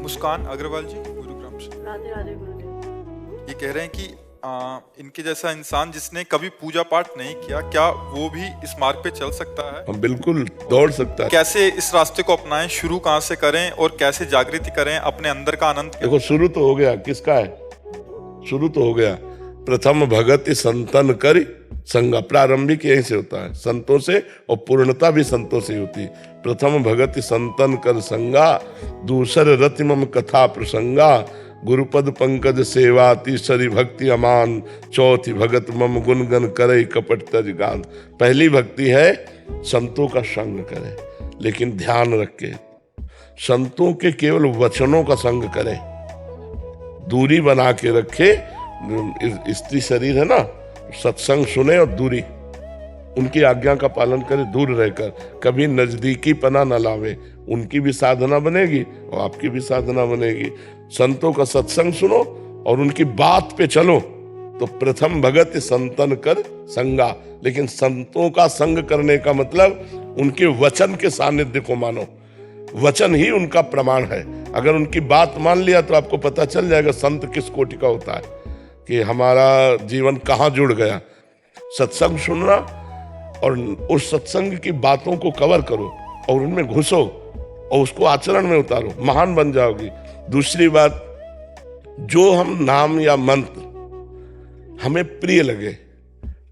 मुस्कान अग्रवाल जी गुरुग्राम से। राधे राधे गुरुदेव। ये कह रहे हैं कि इनके जैसा इंसान जिसने कभी पूजा पाठ नहीं किया, क्या वो भी इस मार्ग पे चल सकता है? हम बिल्कुल दौड़ सकता है। कैसे इस रास्ते को अपनाएं, शुरू कहाँ से करें और कैसे जागृति करें, अपने अंदर का आनंद? देखो शुरू तो हो गया, किसका है? शुरू तो हो गया। प्रथम भगति संतन करी संगा, प्रारंभिक यहीं से होता है, संतों से, और पूर्णता भी संतों से होती है। प्रथम भगति संतन कर संगा, दूसर रति मम कथा प्रसंगा, गुरुपद पंकज सेवा, तीसरी भक्ति अमान, चौथी भगत मम गुणगन करे कपट तज गान। पहली भक्ति है संतों का संग करे, लेकिन ध्यान रख के संतों के केवल वचनों का संग करे, दूरी बना के रखे। स्त्री शरीर है ना, सत्संग सुने और दूरी, उनकी आज्ञा का पालन करे, दूर रहकर कभी नजदीकी पना न लावे। उनकी भी साधना बनेगी और आपकी भी साधना बनेगी। संतों का सत्संग सुनो और उनकी बात पे चलो, तो प्रथम भगत संतन कर संगा। लेकिन संतों का संग करने का मतलब उनके वचन के सानिध्य को मानो, वचन ही उनका प्रमाण है। अगर उनकी बात मान लिया तो आपको पता चल जाएगा संत किस कोटि का होता है, कि हमारा जीवन कहाँ जुड़ गया। सत्संग सुनना और उस सत्संग की बातों को कवर करो और उनमें घुसो और उसको आचरण में उतारो, महान बन जाओगी। दूसरी बात, जो हम नाम या मंत्र हमें प्रिय लगे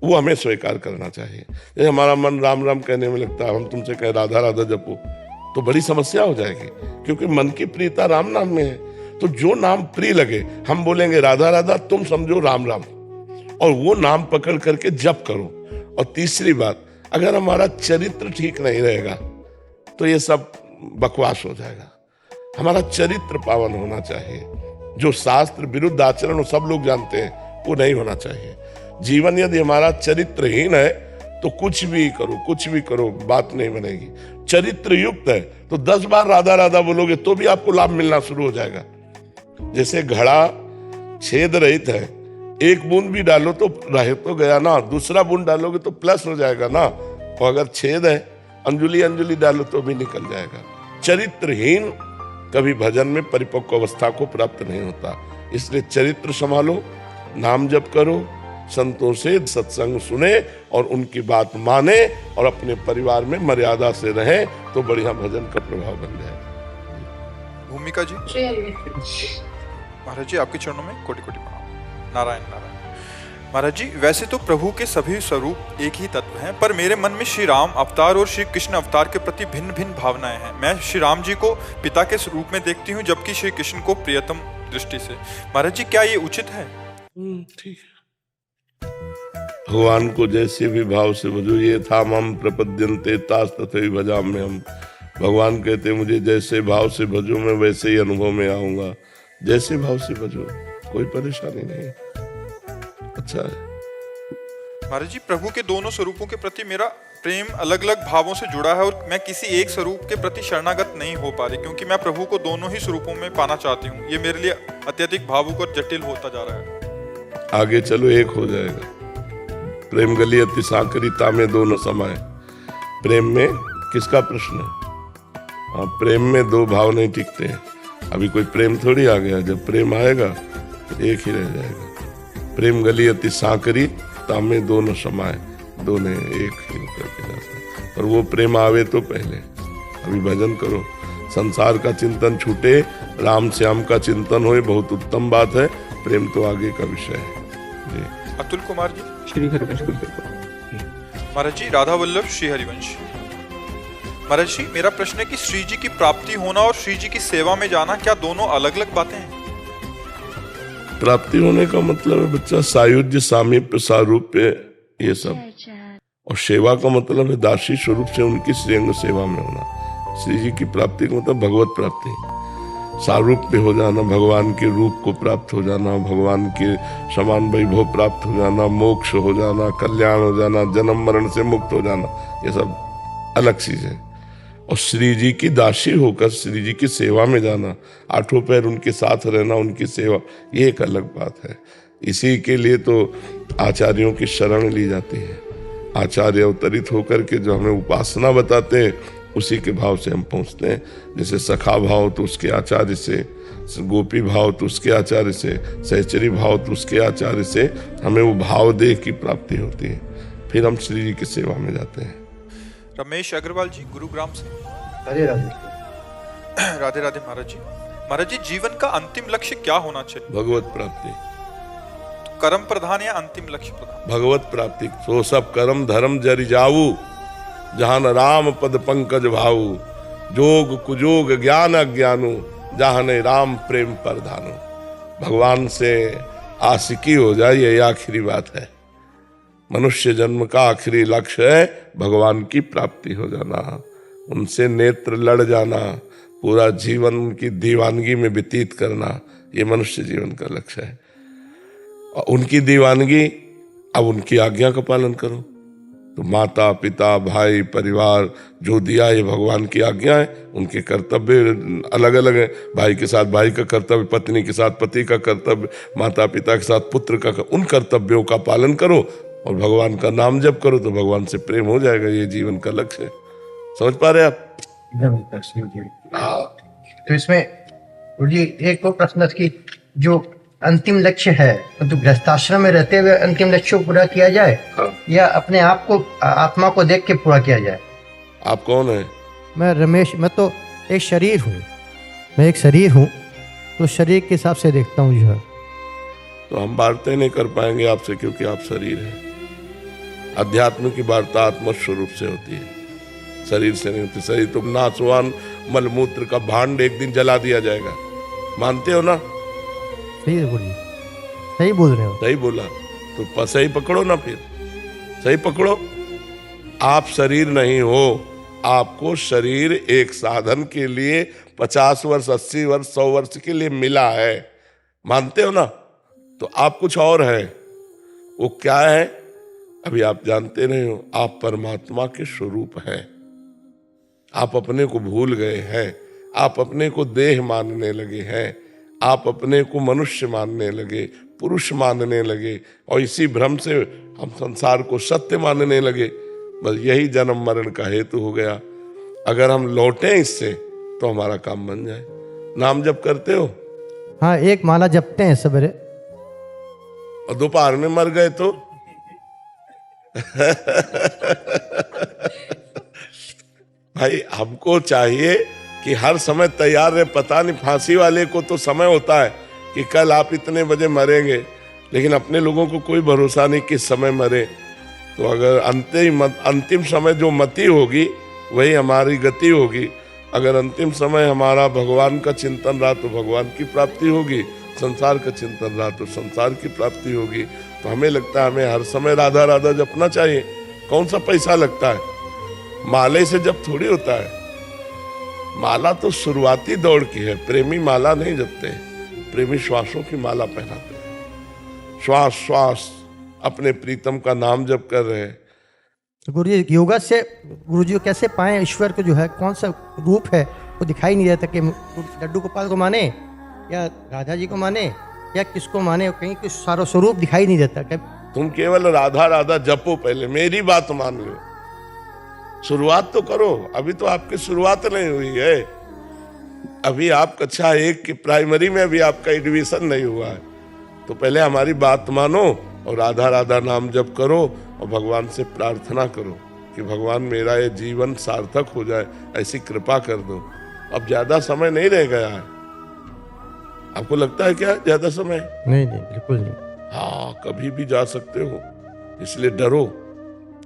वो हमें स्वीकार करना चाहिए। जैसे हमारा मन राम राम कहने में लगता है, हम तुमसे कहें राधा राधा जपो, तो बड़ी समस्या हो जाएगी, क्योंकि मन की प्रियता राम नाम में है। तो जो नाम प्रिय लगे, हम बोलेंगे राधा राधा, तुम समझो राम राम, और वो नाम पकड़ करके जप करो। और तीसरी बात, अगर हमारा चरित्र ठीक नहीं रहेगा तो ये सब बकवास हो जाएगा। हमारा चरित्र पावन होना चाहिए। जो शास्त्र विरुद्ध आचरण सब लोग जानते हैं, वो नहीं होना चाहिए। जीवन यदि हमारा चरित्रहीन है तो कुछ भी करो बात नहीं बनेगी। चरित्र युक्त है तो 10 बार राधा राधा बोलोगे तो भी आपको लाभ मिलना शुरू हो जाएगा। जैसे घड़ा छेद रहित है, एक बूंद भी डालो तो रह तो गया ना, दूसरा बूंद डालोगे तो प्लस हो जाएगा ना। और अगर छेद है, अंजुली अंजुली डालो तो भी निकल जाएगा। चरित्रहीन कभी भजन में परिपक्व अवस्था को प्राप्त नहीं होता। इसलिए चरित्र संभालो, नाम जप करो, संतों से सत्संग सुने और उनकी बात माने, और अपने परिवार में मर्यादा से रहें, तो बढ़िया भजन का प्रभाव बन जाएगा। भूमिका जी, महाराज जी आपके चरणों में कोटि कोटि प्रणाम। नारायण नारायण। महाराज जी, वैसे तो प्रभु के सभी स्वरूप एक ही तत्व हैं, पर मेरे मन में श्री राम अवतार और श्री कृष्ण अवतार के प्रति भिन्न भिन्न भावनाएं हैं। मैं श्री राम जी को पिता के रूप में देखती हूँ, जबकि श्री कृष्ण को प्रियतम दृष्टि से। महाराज जी, क्या ये उचित है? ठीक है। भगवान को जैसे भी भाव से भजो, ये था मम प्रपद्यन्ते तास तथैव भजाम्य हम। भगवान कहते मुझे जैसे भाव से भजो, मैं वैसे ही अनुभव में आऊंगा। जैसे भाव से भजो, कोई परेशानी नहीं, अच्छा है। महाराज जी, प्रभु के दोनों स्वरूपों के प्रति मेरा प्रेम अलग अलग भावों से जुड़ा है और मैं किसी एक स्वरूप के प्रति शरणागत नहीं हो पा रही, क्योंकि मैं प्रभु को दोनों ही स्वरूपों में पाना चाहती हूँ। ये मेरे लिए अत्यधिक भावुक और जटिल होता जा रहा है। आगे चलो, एक हो जाएगा। प्रेम गली अति साकरिता में दोनों समाए। प्रेम में किसका प्रश्न है? हाँ, प्रेम में दो भाव नहीं टिकते हैं। अभी कोई प्रेम थोड़ी आ गया, जब प्रेम आएगा तो एक ही रह जाएगा। प्रेम गली अति साकरी तामे दोनों समाए, दोनों एक ही होकर के जाते हैं। और वो प्रेम आवे तो पहले अभी भजन करो, संसार का चिंतन छूटे, राम श्याम का चिंतन होए, बहुत उत्तम बात है। प्रेम तो आगे का विषय है जी। अतुल कुमार जी, श्री हरिवंश। महाराज जी, राधा वल्लभ श्री हरिवंश। महाराज जी, मेरा प्रश्न है कि श्री जी की प्राप्ति होना और श्री जी की सेवा में जाना, क्या दोनों अलग अलग बातें हैं? प्राप्ति होने का मतलब है बच्चा सायुज्य, सामीप्य, सारूप्य, ये सब। और सेवा का मतलब है दासी स्वरूप से उनकी श्रीअंग सेवा में होना। श्री जी की प्राप्ति का मतलब भगवत प्राप्ति, सारूप्य हो जाना, भगवान के रूप को प्राप्त हो जाना, भगवान के समान वैभव प्राप्त हो जाना, मोक्ष हो जाना, कल्याण हो जाना, जन्म मरण से मुक्त हो जाना, ये सब अलग चीज है। और श्री जी की दासी होकर श्री जी की सेवा में जाना, आठों पैर उनके साथ रहना, उनकी सेवा, ये एक अलग बात है। इसी के लिए तो आचार्यों की शरण ली जाती है। आचार्य अवतरित होकर के जो हमें उपासना बताते हैं, उसी के भाव से हम पहुंचते हैं। जैसे सखा भाव तो उसके आचार्य से, गोपी भाव तो उसके आचार्य से, सहचरी भाव तो उसके आचार्य से हमें वो भाव देह की प्राप्ति होती है, फिर हम श्री जी की सेवा में जाते हैं। रमेश अग्रवाल जी, गुरुग्राम से। हरे राधे। राधे राधे महाराज जी। महाराज जी, जीवन का अंतिम लक्ष्य क्या होना चाहिए? भगवत प्राप्ति। कर्म प्रधान या अंतिम लक्ष्य प्रधान? भगवत प्राप्ति। सो सब कर्म धर्म जरि जाऊ, जहान राम पद पंकज भाऊ, जोग कुजोग ज्ञान अज्ञानु, जहान राम प्रेम प्रधानु। भगवान से आशिकी हो जाए, यही आखिरी बात है। मनुष्य जन्म का आखिरी लक्ष्य है भगवान की प्राप्ति हो जाना, उनसे नेत्र लड़ जाना, पूरा जीवन उनकी दीवानगी में व्यतीत करना, ये मनुष्य जीवन का लक्ष्य है। और उनकी दीवानगी, अब उनकी आज्ञा का पालन करो। तो माता पिता भाई परिवार जो दिया, ये भगवान की आज्ञा है। उनके कर्तव्य अलग अलग है, भाई के साथ भाई का कर्तव्य, पत्नी के साथ पति का कर्तव्य, माता पिता के साथ पुत्र का, उन कर्तव्यों का पालन करो और भगवान का नाम जप करो, तो भगवान से प्रेम हो जाएगा। ये जीवन का लक्ष्य है। समझ पा रहे आप? तो इसमें जी एक और प्रश्न कि जो अंतिम लक्ष्य है तो गृहस्थाश्रम में रहते हुए अंतिम लक्ष्य को पूरा किया जाए, या अपने आप को, आत्मा को देख के पूरा किया जाए? आप कौन है? मैं रमेश, मैं तो एक शरीर हूँ, मैं एक शरीर हूँ, तो शरीर के हिसाब से देखता हूँ जो है। तो हम वार्ता नहीं कर पाएंगे आपसे, क्योंकि आप शरीर हैं। अध्यात्म की वार्ता आत्म स्वरूप से होती है, शरीर से नहीं होती। शरीर तुम नासवान मलमूत्र का भांड एक दिन जला दिया जाएगा, मानते हो ना? सही बोलिए, सही बोल रहे हो। सही बोला तो सही पकड़ो ना, फिर सही पकड़ो। आप शरीर नहीं हो, आपको शरीर एक साधन के लिए 50 वर्ष 80 वर्ष 100 वर्ष के लिए मिला है, मानते हो ना? तो आप कुछ और है। वो क्या है अभी आप जानते नहीं हो। आप परमात्मा के स्वरूप हैं। आप अपने को भूल गए हैं, आप अपने को देह मानने लगे हैं, आप अपने को मनुष्य मानने लगे, पुरुष मानने लगे, और इसी भ्रम से हम संसार को सत्य मानने लगे। बस यही जन्म मरण का हेतु हो गया। अगर हम लौटें इससे तो हमारा काम बन जाए। नाम जप करते हो? हाँ, एक माला जपते हैं सवेरे। और दोपहर में मर गए तो भाई हमको चाहिए कि हर समय तैयार रहे। पता नहीं, फांसी वाले को तो समय होता है कि कल आप इतने बजे मरेंगे, लेकिन अपने लोगों को कोई भरोसा नहीं किस समय मरे। तो अगर अंतिम समय जो मति होगी वही हमारी गति होगी। अगर अंतिम समय हमारा भगवान का चिंतन रहा तो भगवान की प्राप्ति होगी, संसार का चिंतन रहा तो संसार की प्राप्ति होगी। तो हमें लगता है हमें हर समय राधा राधा जपना चाहिए। कौन सा पैसा लगता है? माले से जप थोड़ी होता है। माला तो शुरुआती दौड़ की है। प्रेमी माला नहीं जपते, प्रेमी श्वासों की माला पहनाते हैं। श्वास श्वास अपने प्रीतम का नाम जप कर रहे हैं। गुरु जी, योगा से गुरु जी कैसे पाए ईश्वर को, जो है कौन सा रूप है वो दिखाई नहीं देता कि लड्डू गोपाल को माने या राधा जी को माने या किसको माने, कहीं कुछ सारा स्वरूप दिखाई नहीं देता। तुम केवल राधा राधा जपो, पहले मेरी बात मान लो, शुरुआत तो करो। अभी तो आपकी शुरुआत नहीं हुई है। अभी आप कक्षा 1 की प्राइमरी में अभी आपका एडमिशन नहीं हुआ है। तो पहले हमारी बात मानो और राधा राधा नाम जप करो और भगवान से प्रार्थना करो कि भगवान मेरा ये जीवन सार्थक हो जाए, ऐसी कृपा कर दो। अब ज्यादा समय नहीं रह गया है। आपको लगता है क्या ज्यादा समय? नहीं नहीं, बिल्कुल नहीं। हाँ, कभी भी जा सकते हो, इसलिए डरो।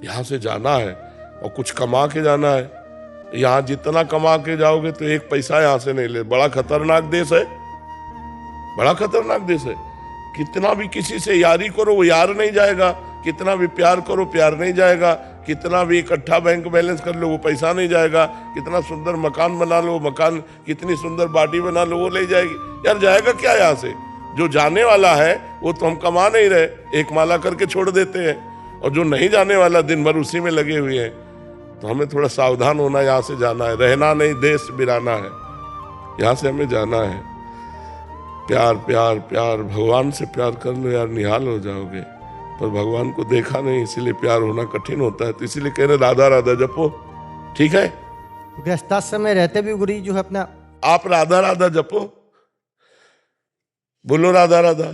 यहाँ से जाना है और कुछ कमा के जाना है। यहाँ जितना कमा के जाओगे तो एक पैसा यहाँ से नहीं ले। बड़ा खतरनाक देश है, बड़ा खतरनाक देश है। कितना भी किसी से यारी करो वो यार नहीं जाएगा, कितना भी प्यार करो प्यार नहीं जाएगा, कितना भी इकट्ठा बैंक बैलेंस कर लो वो पैसा नहीं जाएगा, कितना सुंदर मकान बना लो, मकान कितनी सुंदर बाटी बना लो वो ले जाएगी। यार जाएगा क्या यहाँ से? जो जाने वाला है वो तो हम कमा नहीं रहे, एक माला करके छोड़ देते हैं, और जो नहीं जाने वाला दिन भर उसी में लगे हुए हैं। तो हमें थोड़ा सावधान होना, यहाँ से जाना है, रहना नहीं, देश बिराना है। यहाँ से हमें जाना है। प्यार प्यार प्यार, भगवान से प्यार कर लो यार, निहाल हो जाओगे। पर भगवान को देखा नहीं, इसीलिए प्यार होना कठिन होता है। तो इसीलिए कह रहे राधा राधा जपो, ठीक है? गृहस्थाश्रम में रहते भी गुरु जी जो है अपना, आप राधा राधा जपो। बोलो राधा राधा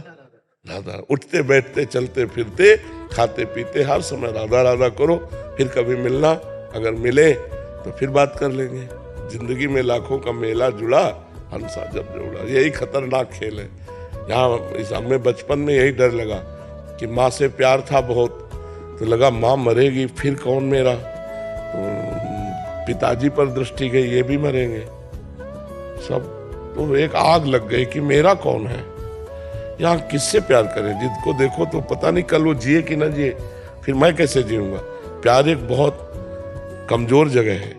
राधा। उठते बैठते चलते फिरते खाते पीते हर समय राधा राधा करो। फिर कभी मिलना, अगर मिले तो फिर बात कर लेंगे। जिंदगी में लाखों का मेला जुड़ा, हंसा जब जोड़ा। यही खतरनाक खेल है। यहाँ इस हमें बचपन में यही डर लगा कि माँ से प्यार था बहुत, तो लगा माँ मरेगी फिर कौन मेरा, तो पिताजी पर दृष्टि गई, ये भी मरेंगे सब। तो एक आग लग गई कि मेरा कौन है, यहाँ किससे प्यार करें। जिसको देखो तो पता नहीं कल वो जिए कि ना जिए, फिर मैं कैसे जीऊंगा। प्यार एक बहुत कमजोर जगह है।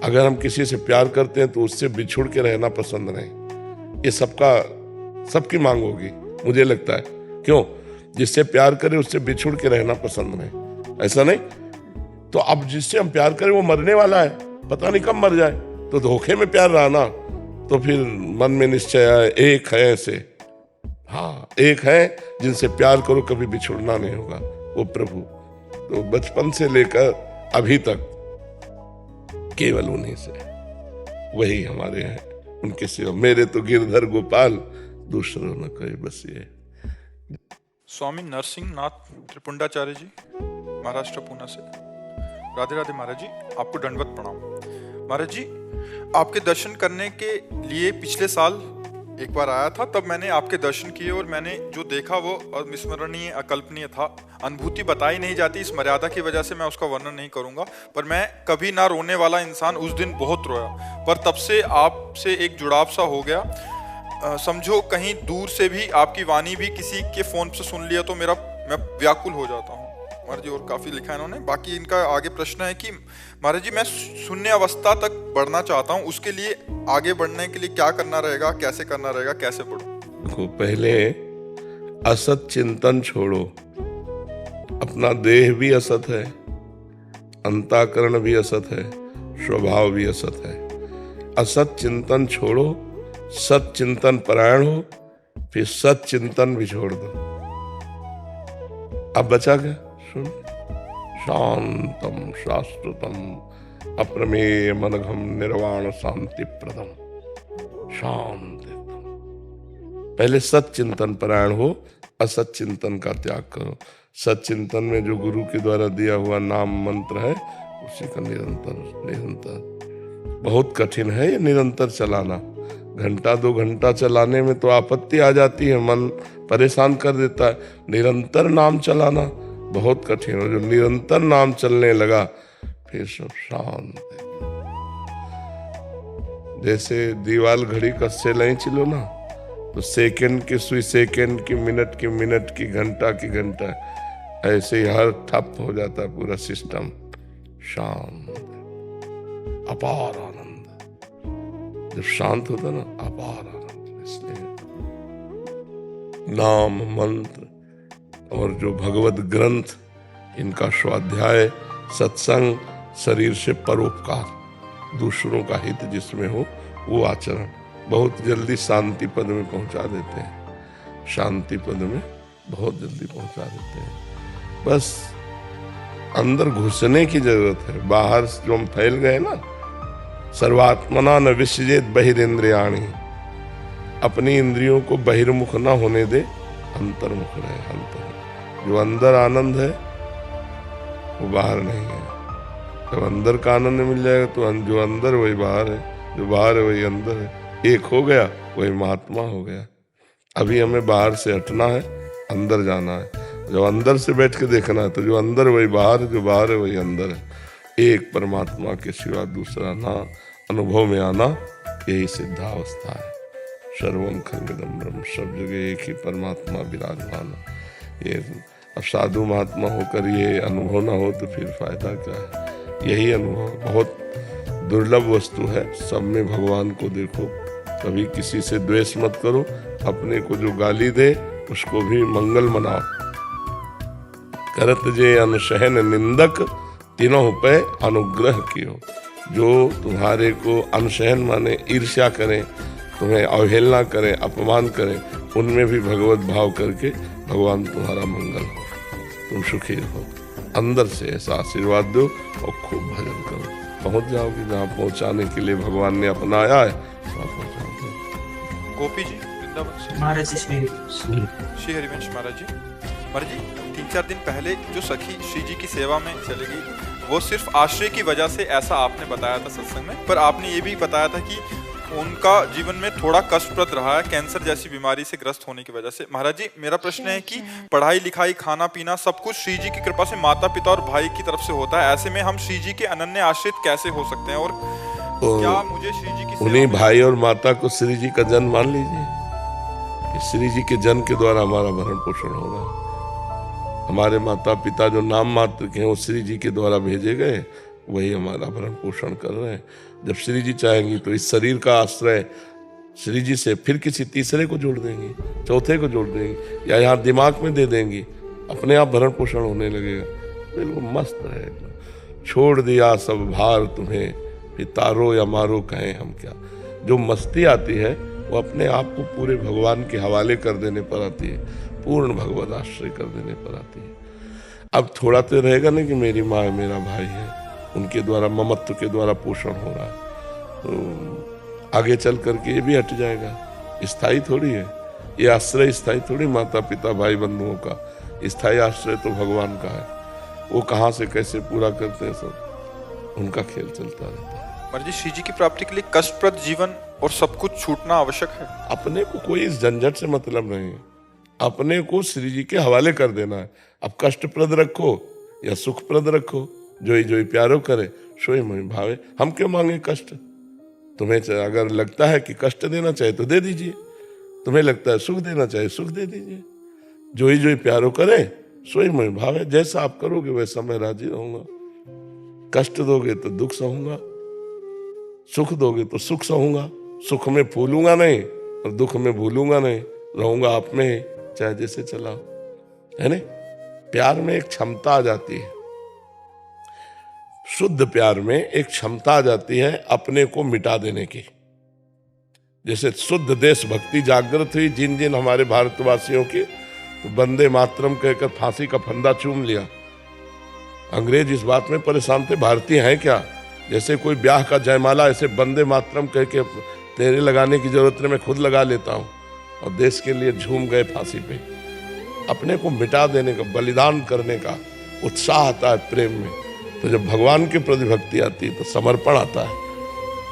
अगर हम किसी से प्यार करते हैं तो उससे बिछुड़ के रहना पसंद नहीं। ये सबकी मांग होगी मुझे लगता है। क्यों? जिससे प्यार करे उससे बिछुड़ के रहना पसंद नहीं, ऐसा नहीं? तो अब जिससे हम प्यार करें वो मरने वाला है, पता नहीं कब मर जाए, तो धोखे में प्यार रहा ना। तो फिर मन में निश्चय आए, एक है ऐसे, हाँ एक है जिनसे प्यार करो कभी बिछुड़ना नहीं होगा, वो प्रभु। तो बचपन से लेकर अभी तक केवल उन्हीं से, वही हमारे हैं, उनके सिवा मेरे तो गिरधर गोपाल, दूसरों न कोई, बस ये। स्वामी नरसिंह नाथ त्रिपुंडाचार्य जी, महाराष्ट्र पुणे से। राधे राधे महाराज जी, आपको दंडवत प्रणाम। महाराज जी, आपके दर्शन करने के लिए पिछले साल एक बार आया था, तब मैंने आपके दर्शन किए और मैंने जो देखा वो अविस्मरणीय, अकल्पनीय था। अनुभूति बताई नहीं जाती, इस मर्यादा की वजह से मैं उसका वर्णन नहीं करूंगा। पर मैं कभी ना रोने वाला इंसान उस दिन बहुत रोया, पर तब से आपसे एक जुड़ाव सा हो गया। समझो कहीं दूर से भी आपकी वाणी भी किसी के फोन से सुन लिया तो मैं व्याकुल हो जाता हूँ। महाराज जी और काफी लिखा है इन्होंने। बाकी इनका आगे प्रश्न है कि महाराज जी, मैं शून्य अवस्था तक बढ़ना चाहता हूँ, उसके लिए आगे बढ़ने के लिए क्या करना रहेगा, कैसे करना रहेगा, कैसे बढ़ूं? देखो, पहले असत चिंतन छोड़ो। अपना देह भी असत है, अंतःकरण भी असत है, स्वभाव भी असत है। असत चिंतन छोड़ो, सत चिंतन परायण हो, फिर सत चिंतन भी छोड़ दो। अब बचा क्या? सुन, शांतम शाश्वतम अप्रमेय मनघम निर्वाण शांति प्रदम, शांत एकदम। पहले सत चिंतन परायण हो, असत चिंतन का त्याग करो। सत चिंतन में जो गुरु के द्वारा दिया हुआ नाम मंत्र है, उसी का निरंतर बहुत कठिन है ये निरंतर चलाना। घंटा 2 घंटा चलाने में तो आपत्ति आ जाती है, मन परेशान कर देता है। निरंतर नाम चलाना बहुत कठिन है। जो निरंतर नाम चलने लगा फिर सब शांत है। जैसे दीवाल घड़ी कस्से नहीं चलो ना, तो सेकंड की सुई सेकंड की, मिनट की, घंटा की घंटा, ऐसे ही हर ठप हो जाता है पूरा सिस्टम। शांत, अपार आनंद। जब शांत होता ना, अपार आनंद। इसलिए नाम मंत्र और जो भगवत ग्रंथ, इनका स्वाध्याय, सत्संग, शरीर से परोपकार, दूसरों का हित जिसमें हो वो आचरण बहुत जल्दी शांति पद में पहुंचा देते हैं। शांति पद में बहुत जल्दी पहुंचा देते हैं। बस अंदर घुसने की जरूरत है। बाहर जो हम फैल गए ना, सर्वात्मना न विसृजेत बहिरेंद्रियाणि, अपनी इंद्रियों को बहिर्मुख न होने दे, अंतर्मुख रहे। अंतर जो अंदर आनंद है वो बाहर नहीं है। जब अंदर का आनंद मिल जाएगा तो जो अंदर वही बाहर है, जो बाहर है वही अंदर है। एक हो गया वही महात्मा हो गया। अभी हमें बाहर से हटना है, अंदर जाना है। जब अंदर से बैठ के देखना है तो जो अंदर वही बाहर है, जो बाहर है वही अंदर है। एक परमात्मा के सिवा दूसरा ना अनुभव में आना, यही सिद्धावस्था है। सर्वम खलविदम ब्रह्म, सब जगह एक ही परमात्मा विराजमान। ये अब साधु महात्मा होकर ये अनुभव ना हो तो फिर फायदा क्या है। यही अनुभव बहुत दुर्लभ वस्तु है। सब में भगवान को देखो, कभी किसी से द्वेष मत करो। अपने को जो गाली दे उसको भी मंगल मनाओ। करत जे अनुसहन निंदक, तीनों पे अनुग्रह कियो। जो तुम्हारे को अनुसहन माने ईर्ष्या करें, तुम्हें अवहेलना करें, अपमान करें, उनमें भी भगवत भाव करके भगवान तुम्हारा मंगल हो, तुम सुखी रहो। अंदर से ऐसा आशीर्वाद दो और खूब भजन करो। पहुंच जाओगे जहाँ पहुंचाने के लिए भगवान ने अपनाया है, वहाँ पहुंचाओगे। गोपी जी वृंदावन से? महाराज जी श्री श्री हरिवंश महाराज जी। महाराज जी 3-4 दिन पहले जो सखी श्री जी की सेवा में चली गई, वो सिर्फ आश्रय की वजह से, ऐसा आपने बताया था सत्संग में, पर आपने ये भी बताया था कि उनका जीवन में थोड़ा कष्टप्रद रहा है कैंसर जैसी बीमारी से ग्रस्त होने की वजह से। महाराज जी मेरा प्रश्न है कि पढ़ाई लिखाई खाना पीना सब कुछ श्री जी की कृपा से माता पिता और भाई की तरफ से होता है, ऐसे में हम श्री जी के अनन्य आश्रित कैसे हो सकते हैं? और क्या मुझे श्री जी की उन्हीं भाई और माता को श्री जी का जन्म मान लीजिए। श्री जी के जन्म के द्वारा हमारा भरण पोषण हो रहा है। हमारे माता पिता जो नाम मात्र के हैं वो श्री जी के द्वारा भेजे गए, वही हमारा भरण पोषण कर रहे हैं। जब श्री जी चाहेंगी तो इस शरीर का आश्रय श्री जी से फिर किसी तीसरे को जोड़ देंगी, चौथे को जोड़ देंगी, या यहाँ दिमाग में दे देंगी, अपने आप भरण पोषण होने लगेगा। बिल्कुल मस्त रहेगा। छोड़ दिया सब भार तुम्हें, फिर तारो या मारो कहें हम क्या। जो मस्ती आती है वो अपने आप को पूरे भगवान के हवाले कर देने पर आती है, पूर्ण भगवत आश्रय कर देने पर आती है। अब थोड़ा तो रहेगा नहीं कि मेरी माँ है, मेरा भाई है, उनके द्वारा ममत्व के द्वारा पोषण हो रहा है, तो आगे चल करके ये भी हट जाएगा। स्थायी थोड़ी है ये आश्रय, स्थायी थोड़ी माता पिता भाई बंधुओं का। स्थायी आश्रय तो भगवान का है, वो कहाँ से कैसे पूरा करते हैं सब उनका खेल चलता रहता है। महाराज जी श्री जी की प्राप्ति के लिए कष्टप्रद जीवन और सब कुछ छूटना आवश्यक है। अपने को कोई इस झंझट से मतलब नहीं है, अपने को श्री जी के हवाले कर देना है। अब कष्टप्रद रखो या सुखप्रद रखो, जोई जोई प्यारो करे सोई मोहि भावे। हम क्यों मांगे कष्ट? तुम्हें अगर लगता है कि कष्ट देना चाहिए तो दे दीजिए, तुम्हें लगता है सुख देना चाहिए सुख दे दीजिए। जोई जोई प्यारो करे सोई मोहि भावे। जैसा आप करोगे वैसा मैं राजी रहूंगा। कष्ट दोगे तो दुख सहूंगा, सुख दोगे तो सुख सहूंगा। सुख में फूलूंगा नहीं और दुख में भूलूंगा नहीं, रहूंगा आप में ही, चाहे जैसे चलाओ, है नहीं। प्यार में एक क्षमता आ जाती है, शुद्ध प्यार में एक क्षमता आ जाती है अपने को मिटा देने की। जैसे शुद्ध देशभक्ति जागृत हुई जिन जिन हमारे भारतवासियों की, तो वंदे मातरम कहकर फांसी का फंदा चूम लिया। अंग्रेज इस बात में परेशान थे, भारतीय हैं क्या? जैसे कोई ब्याह का जयमाला ऐसे वंदे मातरम कह के तेरे लगाने की जरूरत नहीं, मैं खुद लगा लेता हूं, और देश के लिए झूम गए फांसी पे। अपने को मिटा देने का, बलिदान करने का उत्साह आता है प्रेम में। तो जब भगवान के प्रति भक्ति आती है तो समर्पण आता है,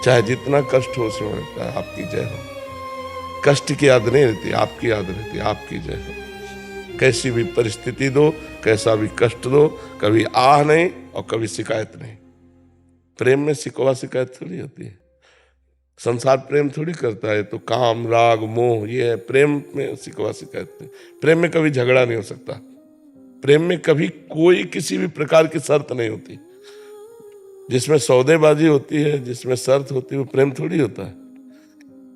चाहे जितना कष्ट हो उसमें लगता है आपकी जय हो। कष्ट की याद नहीं रहती, आपकी याद रहती है, आपकी जय हो। कैसी भी परिस्थिति दो, कैसा भी कष्ट दो, कभी आह नहीं और कभी शिकायत नहीं। प्रेम में शिकवा शिकायत थोड़ी होती है। संसार प्रेम थोड़ी करता है, तो काम राग मोह ये है। प्रेम में शिकवा शिकायत नहीं। प्रेम में कभी झगड़ा नहीं हो सकता। प्रेम में कभी कोई किसी भी प्रकार की शर्त नहीं होती। जिसमें सौदेबाजी होती है, जिसमें शर्त होती है, वो प्रेम थोड़ी होता है।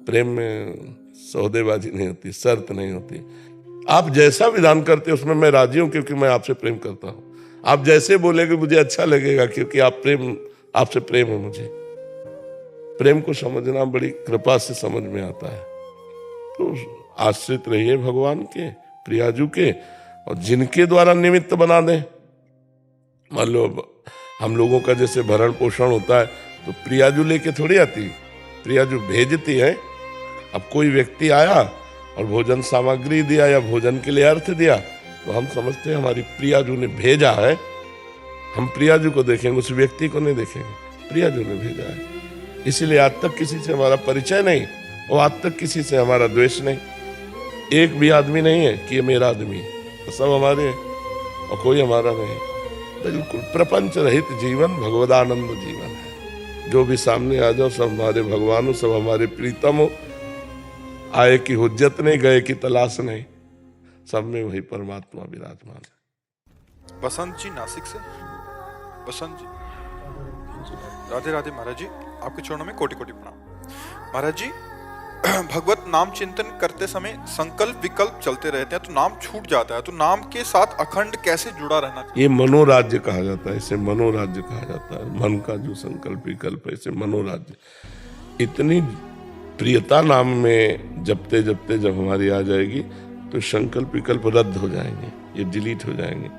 प्रेम में सौदेबाजी नहीं होती, शर्त नहीं होती। आप जैसा विधान करते हैं उसमें मैं राजी हूं, क्योंकि मैं आपसे प्रेम करता हूं। आप जैसे बोलेंगे मुझे अच्छा लगेगा, क्योंकि आपसे प्रेम है मुझे। प्रेम को समझना बड़ी कृपा से समझ में आता है। तो आश्रित रहिए भगवान के, प्रियाजू के, और जिनके द्वारा निमित्त बना दें। मान लो हम लोगों का जैसे भरण पोषण होता है तो प्रियाजू लेके थोड़ी आती, प्रियाजू भेजती है। अब कोई व्यक्ति आया और भोजन सामग्री दिया या भोजन के लिए अर्थ दिया, तो हम समझते हैं हमारी प्रियाजू ने भेजा है। हम प्रियाजू को देखेंगे, उस व्यक्ति को नहीं देखेंगे। प्रियाजू ने भेजा है, इसीलिए आज तक किसी से हमारा परिचय नहीं और आज तक किसी से हमारा द्वेष नहीं। एक भी आदमी नहीं है कि ये मेरा आदमी है, तो सब हमारे हैं और कोई हमारा नहीं। बिल्कुल प्रपंच रहित जीवन भगवदानंद जीवन है। जो भी सामने आ जाओ सब हमारे भगवान हो, सब हमारे प्रीतम हो। आए की हुज्जत नहीं, गए की तलाश नहीं, सब में वही परमात्मा विराजमान है। बसंत जी नासिक से। बसंत जी राधे राधे महाराज जी, आपके चरणों में कोटि कोटि प्रणाम। महाराज जी भगवत नाम चिंतन करते समय संकल्प विकल्प चलते रहते हैं तो नाम छूट जाता है, तो नाम के साथ अखंड कैसे जुड़ा रहना चाहिए? ये मनोराज्य कहा जाता है, इसे मनोराज्य कहा जाता है। मन का जो संकल्प विकल्प है इसे मनोराज्य। इतनी प्रियता नाम में जपते जपते जब हमारी आ जाएगी तो संकल्प विकल्प रद्द हो जाएंगे, ये डिलीट हो जाएंगे।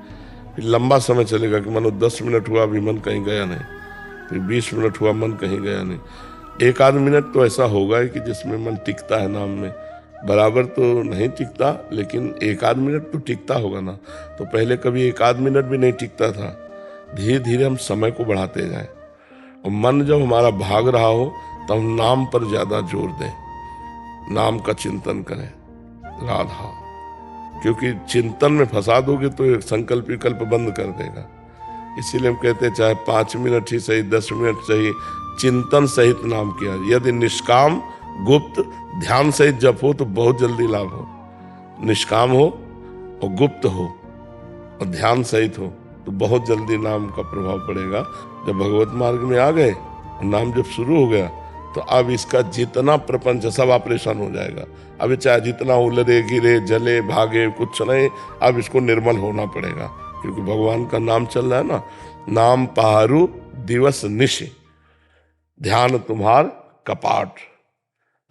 फिर लंबा समय चलेगा कि मानो 10 मिनट हुआ अभी मन कहीं गया नहीं, फिर 20 मिनट हुआ मन कहीं गया नहीं। एक आध मिनट तो ऐसा होगा कि जिसमें मन टिकता है नाम में, बराबर तो नहीं टिकता, लेकिन एक आध मिनट तो टिकता होगा ना। तो पहले कभी एक आध मिनट भी नहीं टिकता था। धीरे धीरे हम समय को बढ़ाते जाएं, और मन जब हमारा भाग रहा हो तो हम नाम पर ज्यादा जोर दें, नाम का चिंतन करें, राधा। क्योंकि चिंतन में फंसा दोगे तो संकल्प विकल्प बंद कर देगा। इसीलिए हम कहते हैं चाहे 5 मिनट ही सही, 10 मिनट सही, चिंतन सहित नाम किया। यदि निष्काम गुप्त ध्यान सहित जप हो तो बहुत जल्दी लाभ हो। निष्काम हो और गुप्त हो और ध्यान सहित हो तो बहुत जल्दी नाम का प्रभाव पड़ेगा। जब भगवत मार्ग में आ गए और नाम जब शुरू हो गया तो अब इसका जितना प्रपंच सब ऑपरेशन हो जाएगा। अब चाहे जितना उलरे गिरे जले भागे कुछ नहीं, अब इसको निर्मल होना पड़ेगा। क्योंकि भगवान का नाम चल रहा है ना, नाम पहारू दिवस निशि, ध्यान तुम्हार कपाट।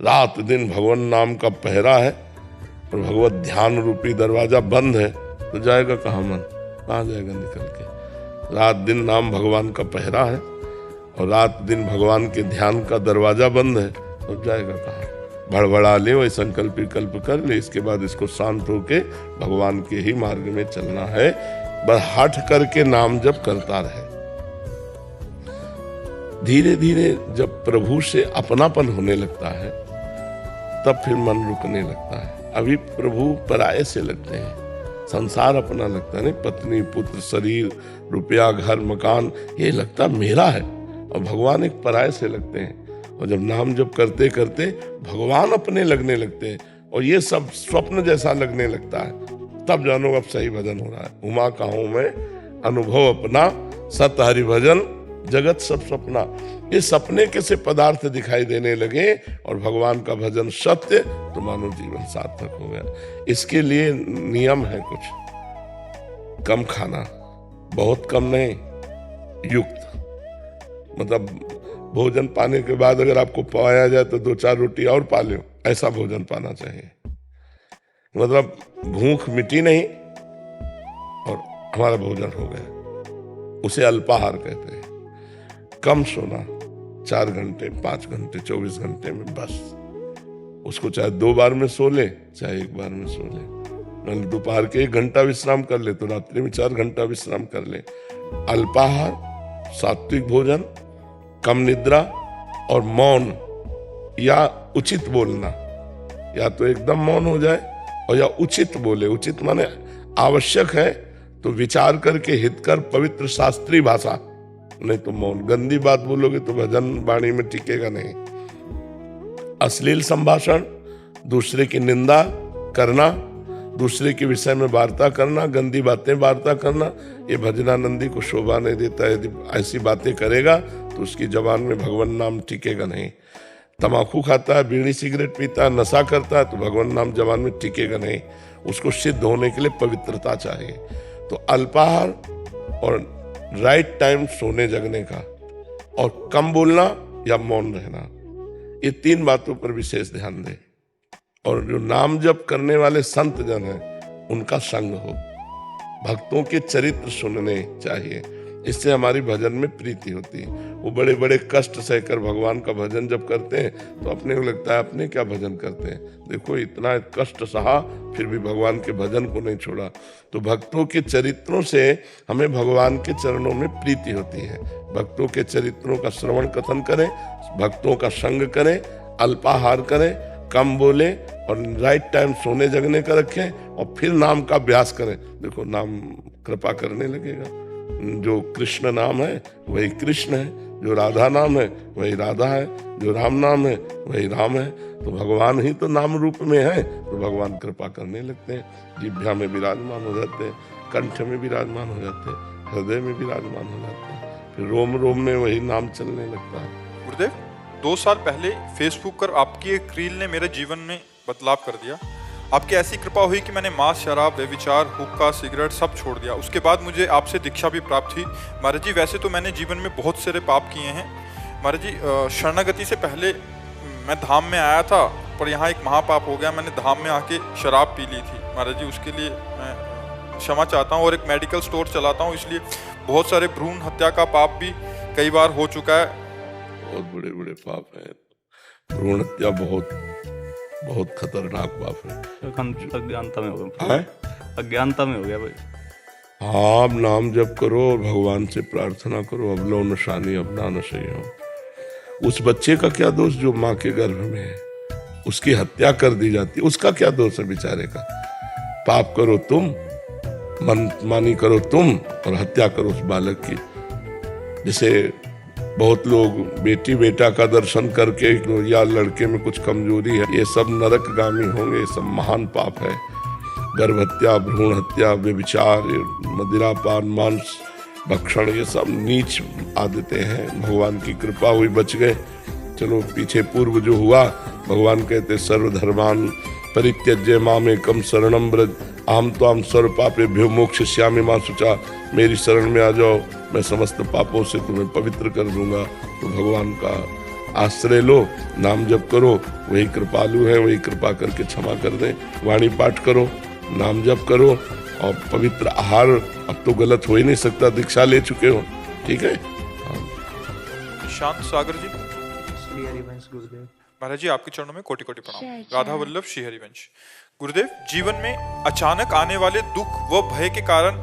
रात दिन भगवान नाम का पहरा है और भगवत ध्यान रूपी दरवाजा बंद है तो जाएगा कहाँ मन, कहाँ जाएगा निकल के। रात दिन नाम भगवान का पहरा है और रात दिन भगवान के ध्यान का दरवाजा बंद है तो जाएगा कहाँ। भड़बड़ा ले, वही संकल्प विकल्प कर ले, इसके बाद इसको शांत होके भगवान के ही मार्ग में चलना है। बस हट करके नाम जप करता रहे। धीरे धीरे जब प्रभु से अपनापन होने लगता है तब फिर मन रुकने लगता है। अभी प्रभु पराये से लगते हैं, संसार अपना लगता है, नहीं पत्नी पुत्र शरीर रुपया घर मकान ये लगता मेरा है, और भगवान एक पराये से लगते हैं। और जब नाम जप करते करते भगवान अपने लगने लगते हैं और ये सब स्वप्न जैसा लगने लगता है, तब जानो अब सही भजन हो रहा है। उमा कहूं मैं अनुभव अपना, सत हरि भजन जगत सब सपना। ये सपने कैसे पदार्थ दिखाई देने लगे और भगवान का भजन सत्य, तो मानो जीवन सार्थक हो गया। इसके लिए नियम है कुछ, कम खाना, बहुत कम नहीं, युक्त। मतलब भोजन पाने के बाद अगर आपको पाया जाए तो 2-4 रोटी और पा लो, ऐसा भोजन पाना चाहिए। मतलब भूख मिटी नहीं और हमारा भोजन हो गया, उसे अल्पाहार कहते हैं। कम सोना, 4 घंटे 5 घंटे 24 घंटे में बस। उसको चाहे 2 बार में सो ले चाहे 1 बार में सो ले। दोपहर के 1 घंटा विश्राम कर ले तो रात्रि में 4 घंटा विश्राम कर ले। अल्पाहार, सात्विक भोजन, कम निद्रा और मौन या उचित बोलना। या तो एकदम मौन हो जाए और या उचित बोले। उचित माने आवश्यक है तो विचार करके हितकर पवित्र शास्त्रीय भाषा, नहीं तो मौन। गंदी बात बोलोगे तो भजन वाणी में टिकेगा नहीं। अश्लील संभाषण, दूसरे की निंदा करना, दूसरे के विषय में वार्ता करना, गंदी बातें वार्ता करना, ये भजनानंदी को शोभा नहीं देता। यदि ऐसी बातें करेगा तो उसकी जबान में भगवान नाम टिकेगा नहीं। तमाकू खाता है, बीड़ी सिगरेट पीता है, नशा करता है तो भगवान नाम जबान में टिकेगा नहीं। उसको सिद्ध होने के लिए पवित्रता चाहिए। तो अल्पाहार और राइट टाइम सोने जगने का और कम बोलना या मौन रहना, ये 3 बातों पर विशेष ध्यान दें। और जो नाम जप करने वाले संत जन हैं उनका संग हो, भक्तों के चरित्र सुनने चाहिए, इससे हमारी भजन में प्रीति होती है। वो बड़े बड़े कष्ट सहकर भगवान का भजन जब करते हैं तो अपने को लगता है अपने क्या भजन करते हैं, देखो इतना कष्ट सहा फिर भी भगवान के भजन को नहीं छोड़ा। तो भक्तों के चरित्रों से हमें भगवान के चरणों में प्रीति होती है। भक्तों के चरित्रों का श्रवण कथन करें, भक्तों का संग करें, अल्पाहार करें, कम बोले और राइट टाइम सोने जगने का रखें और फिर नाम का अभ्यास करें। देखो नाम कृपा करने लगेगा। जो कृष्ण नाम है वही कृष्ण है, जो राधा नाम है वही राधा है, जो राम नाम है वही राम है। तो भगवान ही तो नाम रूप में है, तो भगवान कृपा करने लगते हैं। जिह्वा में विराजमान हो जाते हैं, कंठ में विराजमान हो जाते हैं, हृदय में विराजमान हो जाते हैं, फिर रोम रोम में वही नाम चलने लगता है। गुरुदेव, 2 साल पहले फेसबुक पर आपकी एक रील ने मेरे जीवन में बदलाव कर दिया। आपकी ऐसी कृपा हुई कि मैंने मांस, शराब, व्यभिचार, हुक्का, सिगरेट सब छोड़ दिया। उसके बाद मुझे आपसे दीक्षा भी प्राप्त हुई। महाराज जी, वैसे तो मैंने जीवन में बहुत सारे पाप किए हैं महाराज जी। शरणागति से पहले मैं धाम में आया था, पर यहाँ एक महापाप हो गया। मैंने धाम में आके शराब पी ली थी महाराज जी, उसके लिए मैं क्षमा चाहता हूँ। और एक मेडिकल स्टोर चलाता हूँ, इसलिए बहुत सारे भ्रूण हत्या का पाप भी कई बार हो चुका है। बहुत बड़े बड़े पाप हैं, भ्रूण हत्या बहुत बहुत खतरनाक पाप है। अज्ञानता में हो गया, हैं? अज्ञानता में हो गया भाई। हाँ, अब नाम जप करो और भगवान से प्रार्थना करो, अब लो नशानी अब ना नशे हो। उस बच्चे का क्या दोष जो माँ के गर्भ में है, उसकी हत्या कर दी जाती है, उसका क्या दोष है बेचारे का? पाप करो तुम, मन मानी करो तुम, और हत्या करो उस बालक की। जैसे बहुत लोग बेटी बेटा का दर्शन करके या लड़के में कुछ कमजोरी है, ये सब नरकगामी होंगे, ये सब महान पाप है। गर्भ हत्या, भ्रूण हत्या, व्यभिचार, मदिरापान, मांस भक्षण, ये सब नीच आदतें हैं। भगवान की कृपा हुई, बच गए। चलो पीछे पूर्व जो हुआ, भगवान कहते सर्वधर्मान परित्यज्य मामेकम शरणम व्रज अहम त्वाम सर्व पापेभ्यो मोक्षयिष्यामि मा शुचा। मेरी शरण में आ जाओ, मैं समस्त पापों से तुम्हें पवित्र कर दूंगा। तो भगवान का आश्रय लो, नाम जप करो, वही कृपालु है, वही कृपा करके क्षमा कर दे। वाणी पाठ करो, नाम जप करो, और पवित्र आहार अब तो गलत हो ही नहीं सकता, दीक्षा ले चुके हो, ठीक है। शांत सागर जी। श्री हरिवंश गुरुदेव। महाराज जी, आपके चरणों में कोटि कोटि प्रणाम। राधा वल्लभ श्री हरिवंश। गुरुदेव, जीवन में अचानक आने वाले दुख व भय के कारण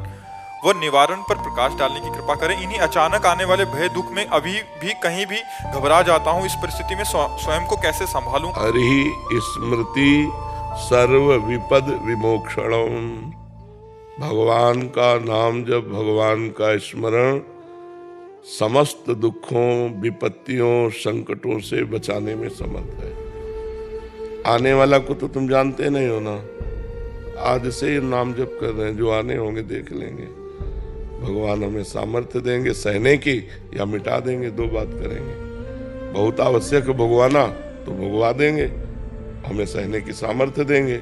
व निवारण पर प्रकाश डालने की कृपा करें। इन्हीं अचानक आने वाले भय दुख में अभी भी कहीं भी घबरा जाता हूँ, इस परिस्थिति में स्वयं को कैसे संभालूं? हरि स्मृति सर्व विपद विमोक्षणम। भगवान का नाम जब, भगवान का स्मरण समस्त दुखों, विपत्तियों, संकटों से बचाने में समर्थ है। आने वाला को तो तुम जानते नहीं हो ना, आज से ही नाम जप कर रहे हैं, जो आने होंगे देख लेंगे। भगवान हमें सामर्थ्य देंगे सहने की, या मिटा देंगे, दो बात करेंगे। बहुत आवश्यक भगवाना तो भगवा देंगे, हमें सहने की सामर्थ्य देंगे।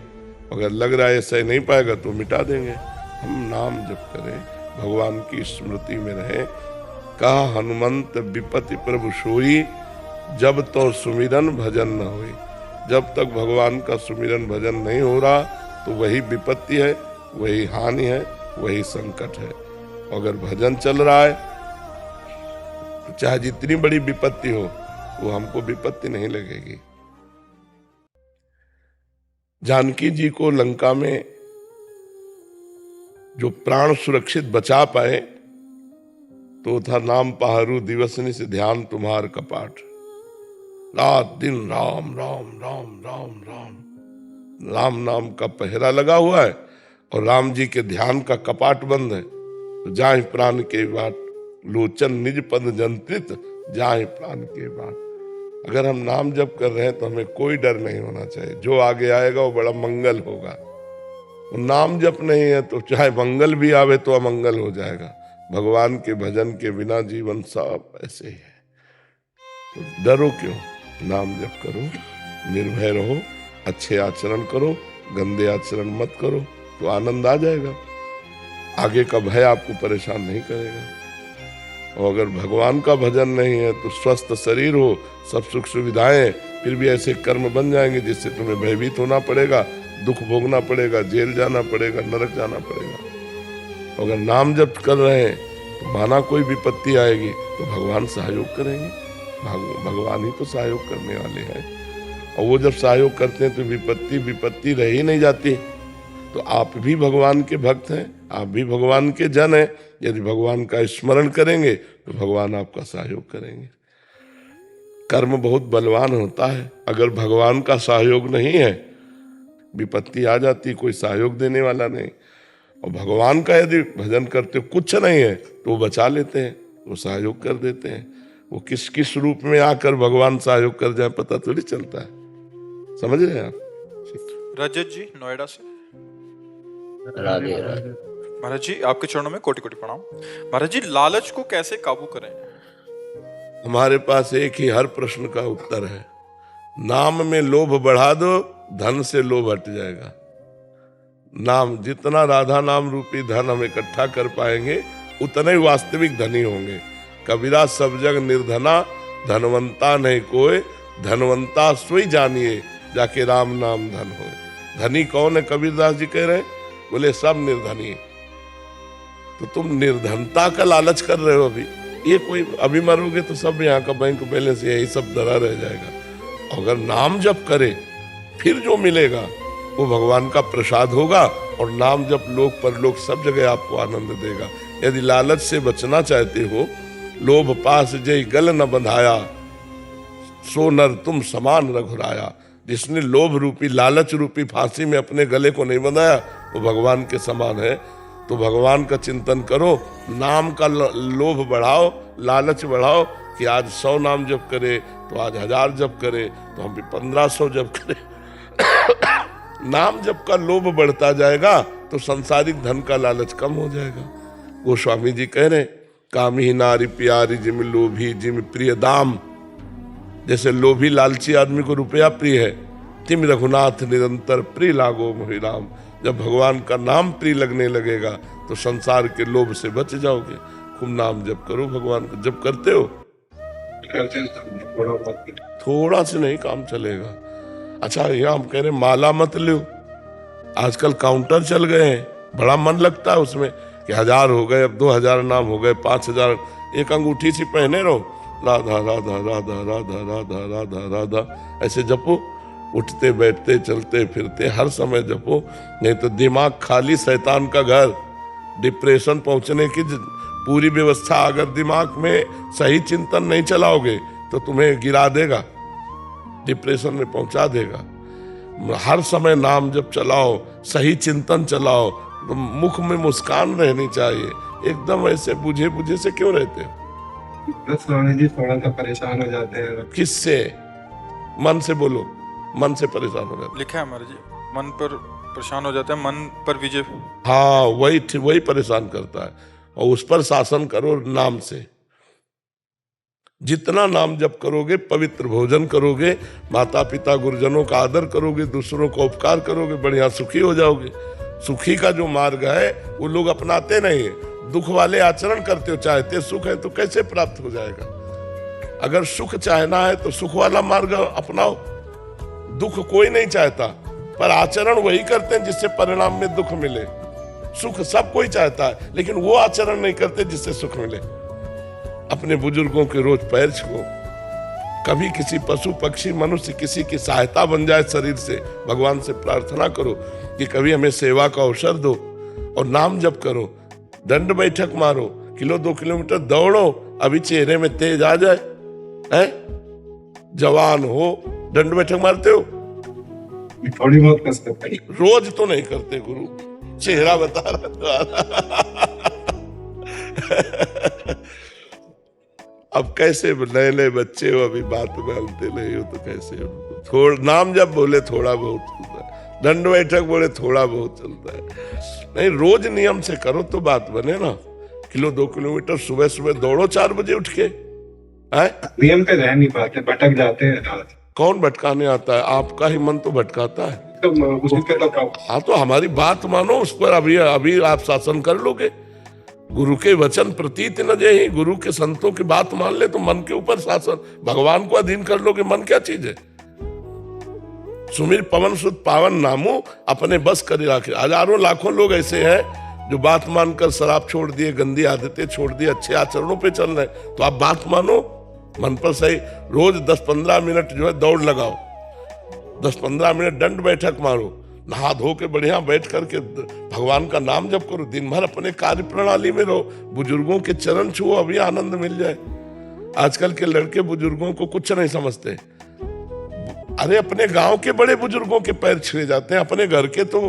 अगर लग रहा है सह नहीं पाएगा तो मिटा देंगे। हम नाम जप करें, भगवान की स्मृति में रहें। कहा हनुमंत विपत्ति प्रभु सोई, जब तो सुमिरन भजन न होई। जब तक भगवान का सुमिरन भजन नहीं हो रहा तो वही विपत्ति है, वही हानि है, वही संकट है। अगर भजन चल रहा है तो चाहे जितनी बड़ी विपत्ति हो, वो हमको विपत्ति नहीं लगेगी। जानकी जी को लंका में जो प्राण सुरक्षित बचा पाए तो था नाम पहारू दिवसनी से ध्यान तुम्हार कपाट। रात दिन राम राम राम राम राम राम नाम का पहरा लगा हुआ है, और राम जी के ध्यान का कपाट बंद है। तो जाहि प्राण के बाट, लोचन निज पद जंत्रित, जाहि प्राण के बाट। अगर हम नाम जप कर रहे हैं तो हमें कोई डर नहीं होना चाहिए, जो आगे आएगा वो बड़ा मंगल होगा। नाम जप नहीं है तो चाहे मंगल भी आवे तो अमंगल हो जाएगा। भगवान के भजन के बिना जीवन सब ऐसे ही है। तो डरो क्यों, नाम जप करो, निर्भय रहो, अच्छे आचरण करो, गंदे आचरण मत करो, तो आनंद आ जाएगा। आगे का भय आपको परेशान नहीं करेगा। और अगर भगवान का भजन नहीं है तो स्वस्थ शरीर हो, सब सुख सुविधाएं, फिर भी ऐसे कर्म बन जाएंगे जिससे तुम्हें भयभीत होना पड़ेगा, दुख भोगना पड़ेगा, जेल जाना पड़ेगा, नरक जाना पड़ेगा। अगर नाम जप कर रहे हैं तो माना कोई विपत्ति आएगी तो भगवान सहयोग करेंगे। भगवान ही तो सहयोग करने वाले हैं, और वो जब सहयोग करते हैं तो विपत्ति रह ही नहीं जाती। तो आप भी भगवान के भक्त हैं, आप भी भगवान के जन हैं। यदि भगवान का स्मरण करेंगे तो भगवान आपका सहयोग करेंगे। कर्म बहुत बलवान होता है, अगर भगवान का सहयोग नहीं है विपत्ति आ जाती, कोई सहयोग देने वाला नहीं। और भगवान का यदि भजन करते हो कुछ नहीं है तो वो बचा लेते हैं, वो सहयोग कर देते हैं। वो किस किस रूप में आकर भगवान सहयोग कर जाए पता थोड़ी चलता है। समझ रहे हैं आप? रजत जी नोएडा से। राधे राधे। महाराज जी, आपके चरणों में कोटि कोटि प्रणाम। महाराज जी, लालच को कैसे काबू करें? हमारे पास एक ही हर प्रश्न का उत्तर है। नाम में लोभ बढ़ा दो, धन से लोभ हट जाएगा। नाम, जितना राधा नाम रूपी धन हम इकट्ठा कर पाएंगे उतने ही वास्तविक धनी होंगे। कबीरा सब जग निर्धना, धनवंता नहीं कोई, धनवंता सोई जानिए, जाके राम नाम धन हो। धनी कौन है? कबीरदास जी कह रहे हैं, बोले सब निर्धनी। तो तुम निर्धनता का लालच कर रहे हो अभी। ये कोई अभी मरोगे तो सब यहाँ का बैंक बैलेंस यही सब धरा रह जाएगा। अगर नाम जप करे फिर जो मिलेगा वो भगवान का प्रसाद होगा, और नाम जप लोक परलोक सब जगह आपको आनंद देगा। यदि लालच से बचना चाहते हो, लोभ पास जय गल न बंधाया, सो नर तुम समान रघुराया। जिसने लोभ रूपी लालच रूपी फांसी में अपने गले को नहीं बंधाया वो भगवान के समान है। तो भगवान का चिंतन करो, नाम का लोभ बढ़ाओ, लालच बढ़ाओ कि आज 100 नाम जप करे तो आज 1000 जप करे तो हम भी 1500 जप करें। नाम जप का लोभ बढ़ता जाएगा तो सांसारिक धन का लालच कम हो जाएगा। गोस्वामी जी कह रहे, कामी नारी प्यारी जिम लोभी जिम प्रिय दाम। जैसे लोभी लालची आदमी को रुपया प्रिय है, तिम रघुनाथ निरंतर प्रिय लागो मोहि राम। जब भगवान का नाम प्रिय लगने लगेगा तो संसार के लोभ से बच जाओगे। खूब नाम जप करो भगवान का। जप करते हो? थोड़ा से नहीं काम चलेगा। अच्छा, यहाँ हम कह रहे माला मत लो, आजकल काउंटर चल गए हैं, बड़ा मन लगता है उसमें कि 1000 हो गए, अब 2000 नाम हो गए, 5000, एक अंगूठी सी पहने रहो, राधा राधा राधा राधा राधा राधा राधा ऐसे जपो। उठते बैठते चलते फिरते हर समय जपो, नहीं तो दिमाग खाली शैतान का घर। डिप्रेशन पहुंचने की पूरी व्यवस्था, अगर दिमाग में सही चिंतन नहीं चलाओगे तो तुम्हें गिरा देगा, डिप्रेशन में पहुंचा देगा। हर समय नाम जप चलाओ, सही चिंतन चलाओ, तो मुख में मुस्कान रहनी चाहिए। एकदम ऐसे बुझे बुझे से क्यों रहते हो? बस स्वामी जी थोड़ा सा परेशान हो जाते हैं। किससे? मन से बोलो, मन से परेशान हो जाते हैं। लिखा है महाराज जी, मन पर परेशान हो जाता है, मन पर विजय। हाँ, वही परेशान करता है, और उस पर शासन करो नाम से। जितना नाम जप करोगे, पवित्र भोजन करोगे, माता पिता गुरुजनों का आदर करोगे, दूसरों का उपकार करोगे, बढ़िया सुखी हो जाओगे। सुखी का जो मार्ग है वो लोग अपनाते नहीं है। दुख वाले आचरण करते हो, चाहते सुख है तो कैसे प्राप्त हो जाएगा? अगर सुख चाहना है तो सुख वाला मार्ग अपनाओ। दुख कोई नहीं चाहता, पर आचरण वही करते हैं जिससे परिणाम में दुख मिले। सुख सब कोई चाहता है, लेकिन वो आचरण नहीं करते जिससे सुख मिले। अपने बुजुर्गों के रोज पैर छुओ, कभी किसी पशु पक्षी मनुष्य किसी की सहायता बन जाए शरीर से, भगवान से प्रार्थना करो कि कभी हमें सेवा का अवसर दो, और नाम जप करो। दंड बैठक मारो, 1-2 किलोमीटर दौड़ो, अभी चेहरे में तेज आ जाए। है जवान हो, दंड बैठक मारते हो? थोड़ी बहुत कर सकते हैं, रोज तो नहीं करते गुरु, चेहरा बता रहा। अब कैसे नए नए बच्चे हो, अभी बात मानते नहीं हो तो कैसे हो? थोड़ा नाम जब बोले थोड़ा बहुत चलता है, दंड बैठक बोले थोड़ा बहुत चलता है। नहीं, रोज नियम से करो तो बात बने ना। 1-2 किलोमीटर सुबह सुबह दौड़ो 4 बजे उठ के। नियम पे रह नहीं पाते, भटक जाते हैं। कौन भटकाने आता है? आपका ही मन तो भटकाता है। तो उसी पे तो हाँ, तो हमारी बात मानो, उस पर अभी आप शासन कर लोगे। गुरु के वचन प्रतीत न जय, गुरु के संतों की बात मान ले तो मन के ऊपर शासन, भगवान को अधीन कर लोगे। मन क्या चीज है? सुमिर पवन सुत पावन नामू, अपने बस कर राखे। हजारों लाखों लोग ऐसे हैं जो बात मानकर शराब छोड़ दिए, गंदी आदतें छोड़ दी, अच्छे आचरणों पे चल रहे। तो आप बात मानो, मन पर सही। रोज 10-15 मिनट जो है दौड़ लगाओ, 10-15 मिनट दंड बैठक मारो, नहा धो के बढ़िया बैठ करके भगवान का नाम जप करो। दिन भर अपने कार्य प्रणाली में रहो, बुजुर्गों के चरण छुओ, अभी आनंद मिल जाए। आजकल के लड़के बुजुर्गों को कुछ नहीं समझते। अरे अपने गांव के बड़े बुजुर्गों के पैर छिड़े जाते हैं, अपने घर के तो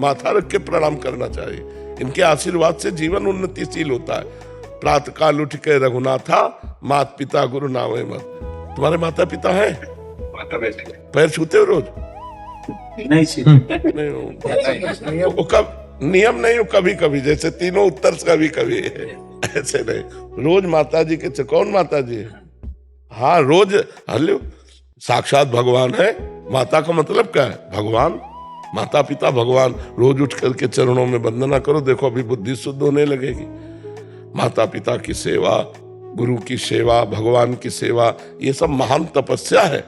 माथा रख के प्रणाम करना चाहिए। इनके आशीर्वाद से जीवन उन्नतिशील होता है। प्रातः काल उठ के रघुनाथा, माता पिता गुरु नामे मत। तुम्हारे माता पिता हैं? पैर छूते हो रोज? नहीं हो। कब नियम नहीं हो, कभी कभी, जैसे तीनों उत्तर से कभी कभी, ऐसे नहीं। रोज माता जी के। कौन माता जी है? हाँ, रोज। हेलो, साक्षात भगवान है। माता का मतलब क्या है? भगवान। माता पिता भगवान। रोज उठ करके चरणों में वंदना करो, देखो अभी बुद्धि शुद्ध होने लगेगी। माता पिता की सेवा, गुरु की सेवा, भगवान की सेवा, ये सब महान तपस्या है।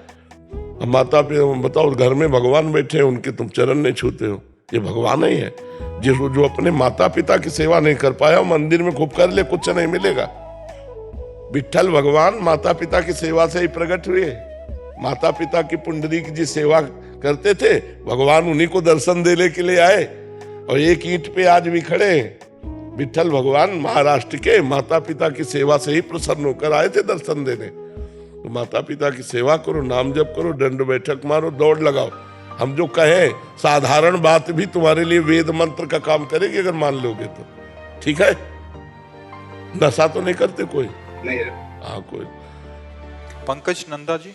माता पिता बताओ, घर में भगवान बैठे हैं, उनके तुम चरण नहीं छूते हो, ये भगवान ही है। जो अपने माता पिता की सेवा नहीं कर पाया, मंदिर में खूब कर ले, कुछ नहीं मिलेगा। विठ्ठल भगवान माता पिता की सेवा से ही प्रकट हुए। माता पिता की पुंडरीक जी सेवा करते थे, भगवान उन्हीं को दर्शन देने के लिए आए और एक ईंट पे आज भी खड़े हैं। विठ्ठल भगवान महाराष्ट्र के माता पिता की सेवा से ही प्रसन्न होकर आए थे दर्शन देने। तो माता पिता की सेवा करो, नाम जप करो, दंड बैठक मारो, दौड़ लगाओ। हम जो कहें साधारण बात भी तुम्हारे लिए वेद मंत्र का काम करेगी अगर मान लोगे तो। ठीक है, नशा तो नहीं करते कोई? नहीं है। हाँ कोई। पंकज नंदा जी,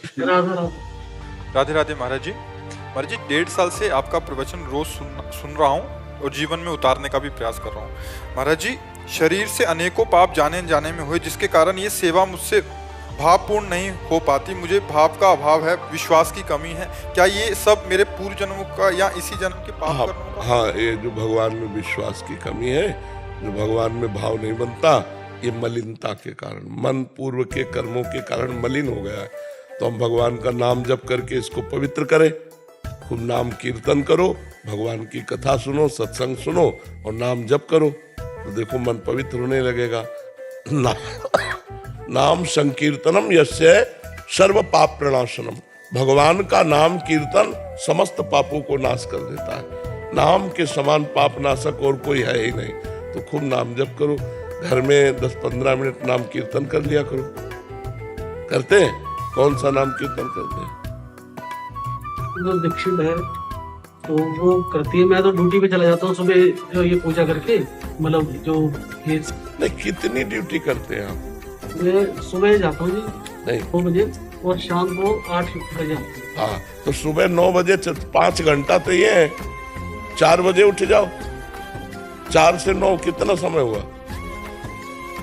राधे राधे महाराज जी। महाराज जी 1.5 साल से आपका प्रवचन रोज सुन रहा हूँ और जीवन में उतारने का भी प्रयास कर रहा हूँ। महाराज जी, शरीर से अनेकों पाप जाने जाने में हुए, जिसके कारण ये सेवा मुझसे भावपूर्ण नहीं हो पाती। मुझे भाव का अभाव है, विश्वास की कमी है। क्या ये सब मेरे पूर्व जन्मों का या इसी जन्म के पाप कर्मों का? हाँ, ये जो भगवान में विश्वास की कमी है, जो भगवान में भाव नहीं बनता, ये मलिनता के कारण, मन पूर्व के कर्मों के कारण मलिन हो गया है। तो हम भगवान का नाम जप करके इसको पवित्र करें। खूब नाम कीर्तन करो, भगवान की कथा सुनो, सत्संग सुनो और नाम जप करो, तो देखो मन पवित्र होने लगेगा। नाम संकीर्तनम यस्य सर्व पाप प्रणाशनम। भगवान का नाम कीर्तन समस्त पापों को नाश कर देता है। नाम के समान पाप नाशक और कोई है ही नहीं। तो खूब नाम जप करो, घर में 10-15 मिनट नाम कीर्तन कर लिया करो। करते हैं? कौन सा नाम कीर्तन करते हैं? जो दीक्षित है तो वो करती है। मैं तो ड्यूटी पे चला जाता हूँ सुबह, जो ये पूजा करके, मतलब जो ये नहीं, कितनी ड्यूटी करते हैं आप? मैं सुबह जाता हूँ जी नहीं 2 बजे और शाम को 8 बजे आता हूँ। हाँ, तो सुबह 9 बजे 5 घंटा तो ये है। 4 बजे उठ जाओ, 4 से 9 कितना समय हुआ?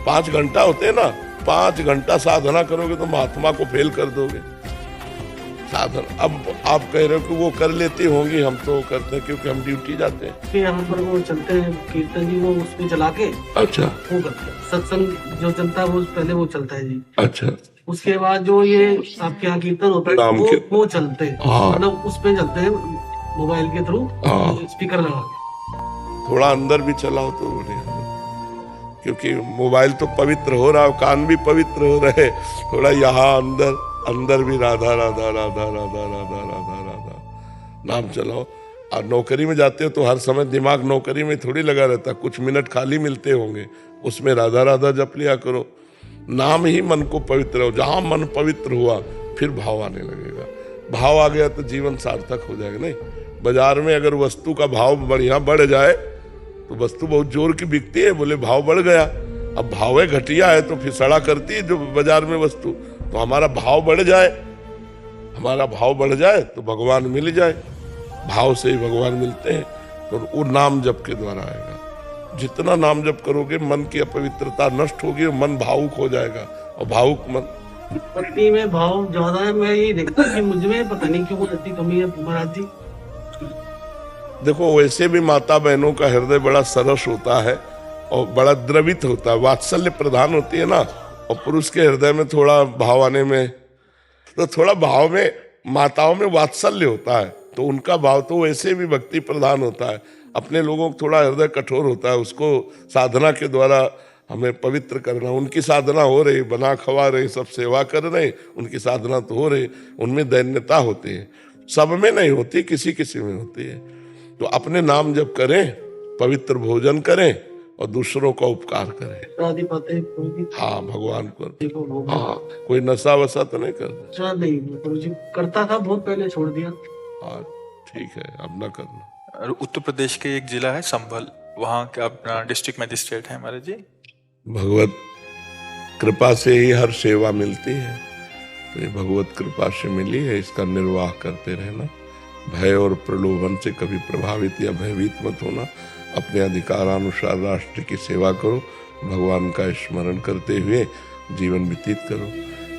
5 घंटा होते हैं ना। 5 घंटा साधना करोगे तो महात्मा को फेल कर दोगे। साधन अब आप कह रहे हो कि वो कर लेती होंगी, हम तो करते हैं क्योंकि हम ड्यूटी जाते हैं। फिर यहाँ पर वो चलते हैं कीर्तन जी, वो उसमें चला के अच्छा, वो करते हैं। सत्संग जो चलता है वो पहले वो चलता है जी। अच्छा, उसके बाद जो ये आपके यहाँ कीर्तन होता है नाम के- वो चलते हैं, हाँ। मतलब उस पे चलते हैं मोबाइल के थ्रू, हाँ। स्पीकर लगा के। थोड़ा अंदर भी चलाओ तो बढ़िया, क्योंकि मोबाइल तो पवित्र हो रहा है, कान भी पवित्र हो रहे। थोड़ा यहाँ अंदर भी राधा राधा राधा राधा राधा राधा राधा नाम चलाओ। और नौकरी में जाते हो तो हर समय दिमाग नौकरी में थोड़ी लगा रहता, कुछ मिनट खाली मिलते होंगे, उसमें राधा राधा जप लिया करो। नाम ही मन को पवित्र हो। जहाँ मन पवित्र हुआ फिर भाव आने लगेगा। भाव आ गया तो जीवन सार्थक हो जाएगा। नहीं, बाजार में अगर वस्तु का भाव बढ़िया बढ़ जाए तो वस्तु बहुत जोर की बिकती है, बोले भाव बढ़ गया। अब भाव है घटिया है तो फिर सड़ा करती है जो बाजार में वस्तु। तो हमारा भाव बढ़ जाए, हमारा भाव बढ़ जाए तो भगवान मिल जाए। भाव से ही भगवान मिलते हैं। तो वो नाम जप के द्वारा आएगा। जितना नाम जप करोगे मन की अपवित्रता नष्ट होगी और मन भावुक हो जाएगा। और भावुक मन, पत्नी में भाव ज्यादा है। मैं ये देखता हूँ कि मुझ में पता नहीं क्यों इतनी कमी है महाराज जी। देखो वैसे भी माता बहनों का हृदय बड़ा सरस होता है और बड़ा द्रवित होता है, वात्सल्य प्रधान होती है ना। और पुरुष के हृदय में थोड़ा भाव आने में, तो थोड़ा भाव में माताओं में वात्सल्य होता है, तो उनका भाव तो वैसे भी भक्ति प्रधान होता है। अपने लोगों को थोड़ा हृदय कठोर होता है, उसको साधना के द्वारा हमें पवित्र करना। उनकी साधना हो रही, बना खवा रहे, सब सेवा कर रहे, उनकी साधना तो हो रही, उनमें दैन्यता होती है। सब में नहीं होती, किसी किसी में होती है। तो अपने नाम जप करें, पवित्र भोजन करें और दूसरों का उपकार करें। शादी पाते हाँ, भगवान को। देखो हाँ, कोई नशा वशा तो नहीं करता? शायद नहीं, गुरु जी करता था, बहुत पहले छोड़ दिया। हाँ ठीक है, अब ना करना। और उत्तर प्रदेश के एक जिला है संभल, वहाँ का अपना डिस्ट्रिक्ट मजिस्ट्रेट है महाराज जी। भगवत कृपा से ही हर सेवा मिलती है, तो ये भगवत कृपा से मिली है, इसका निर्वाह करते रहना। भय और प्रलोभन से कभी प्रभावित या भयभीत मत होना। अपने अधिकारानुसार राष्ट्र की सेवा करो, भगवान का स्मरण करते हुए जीवन व्यतीत करो।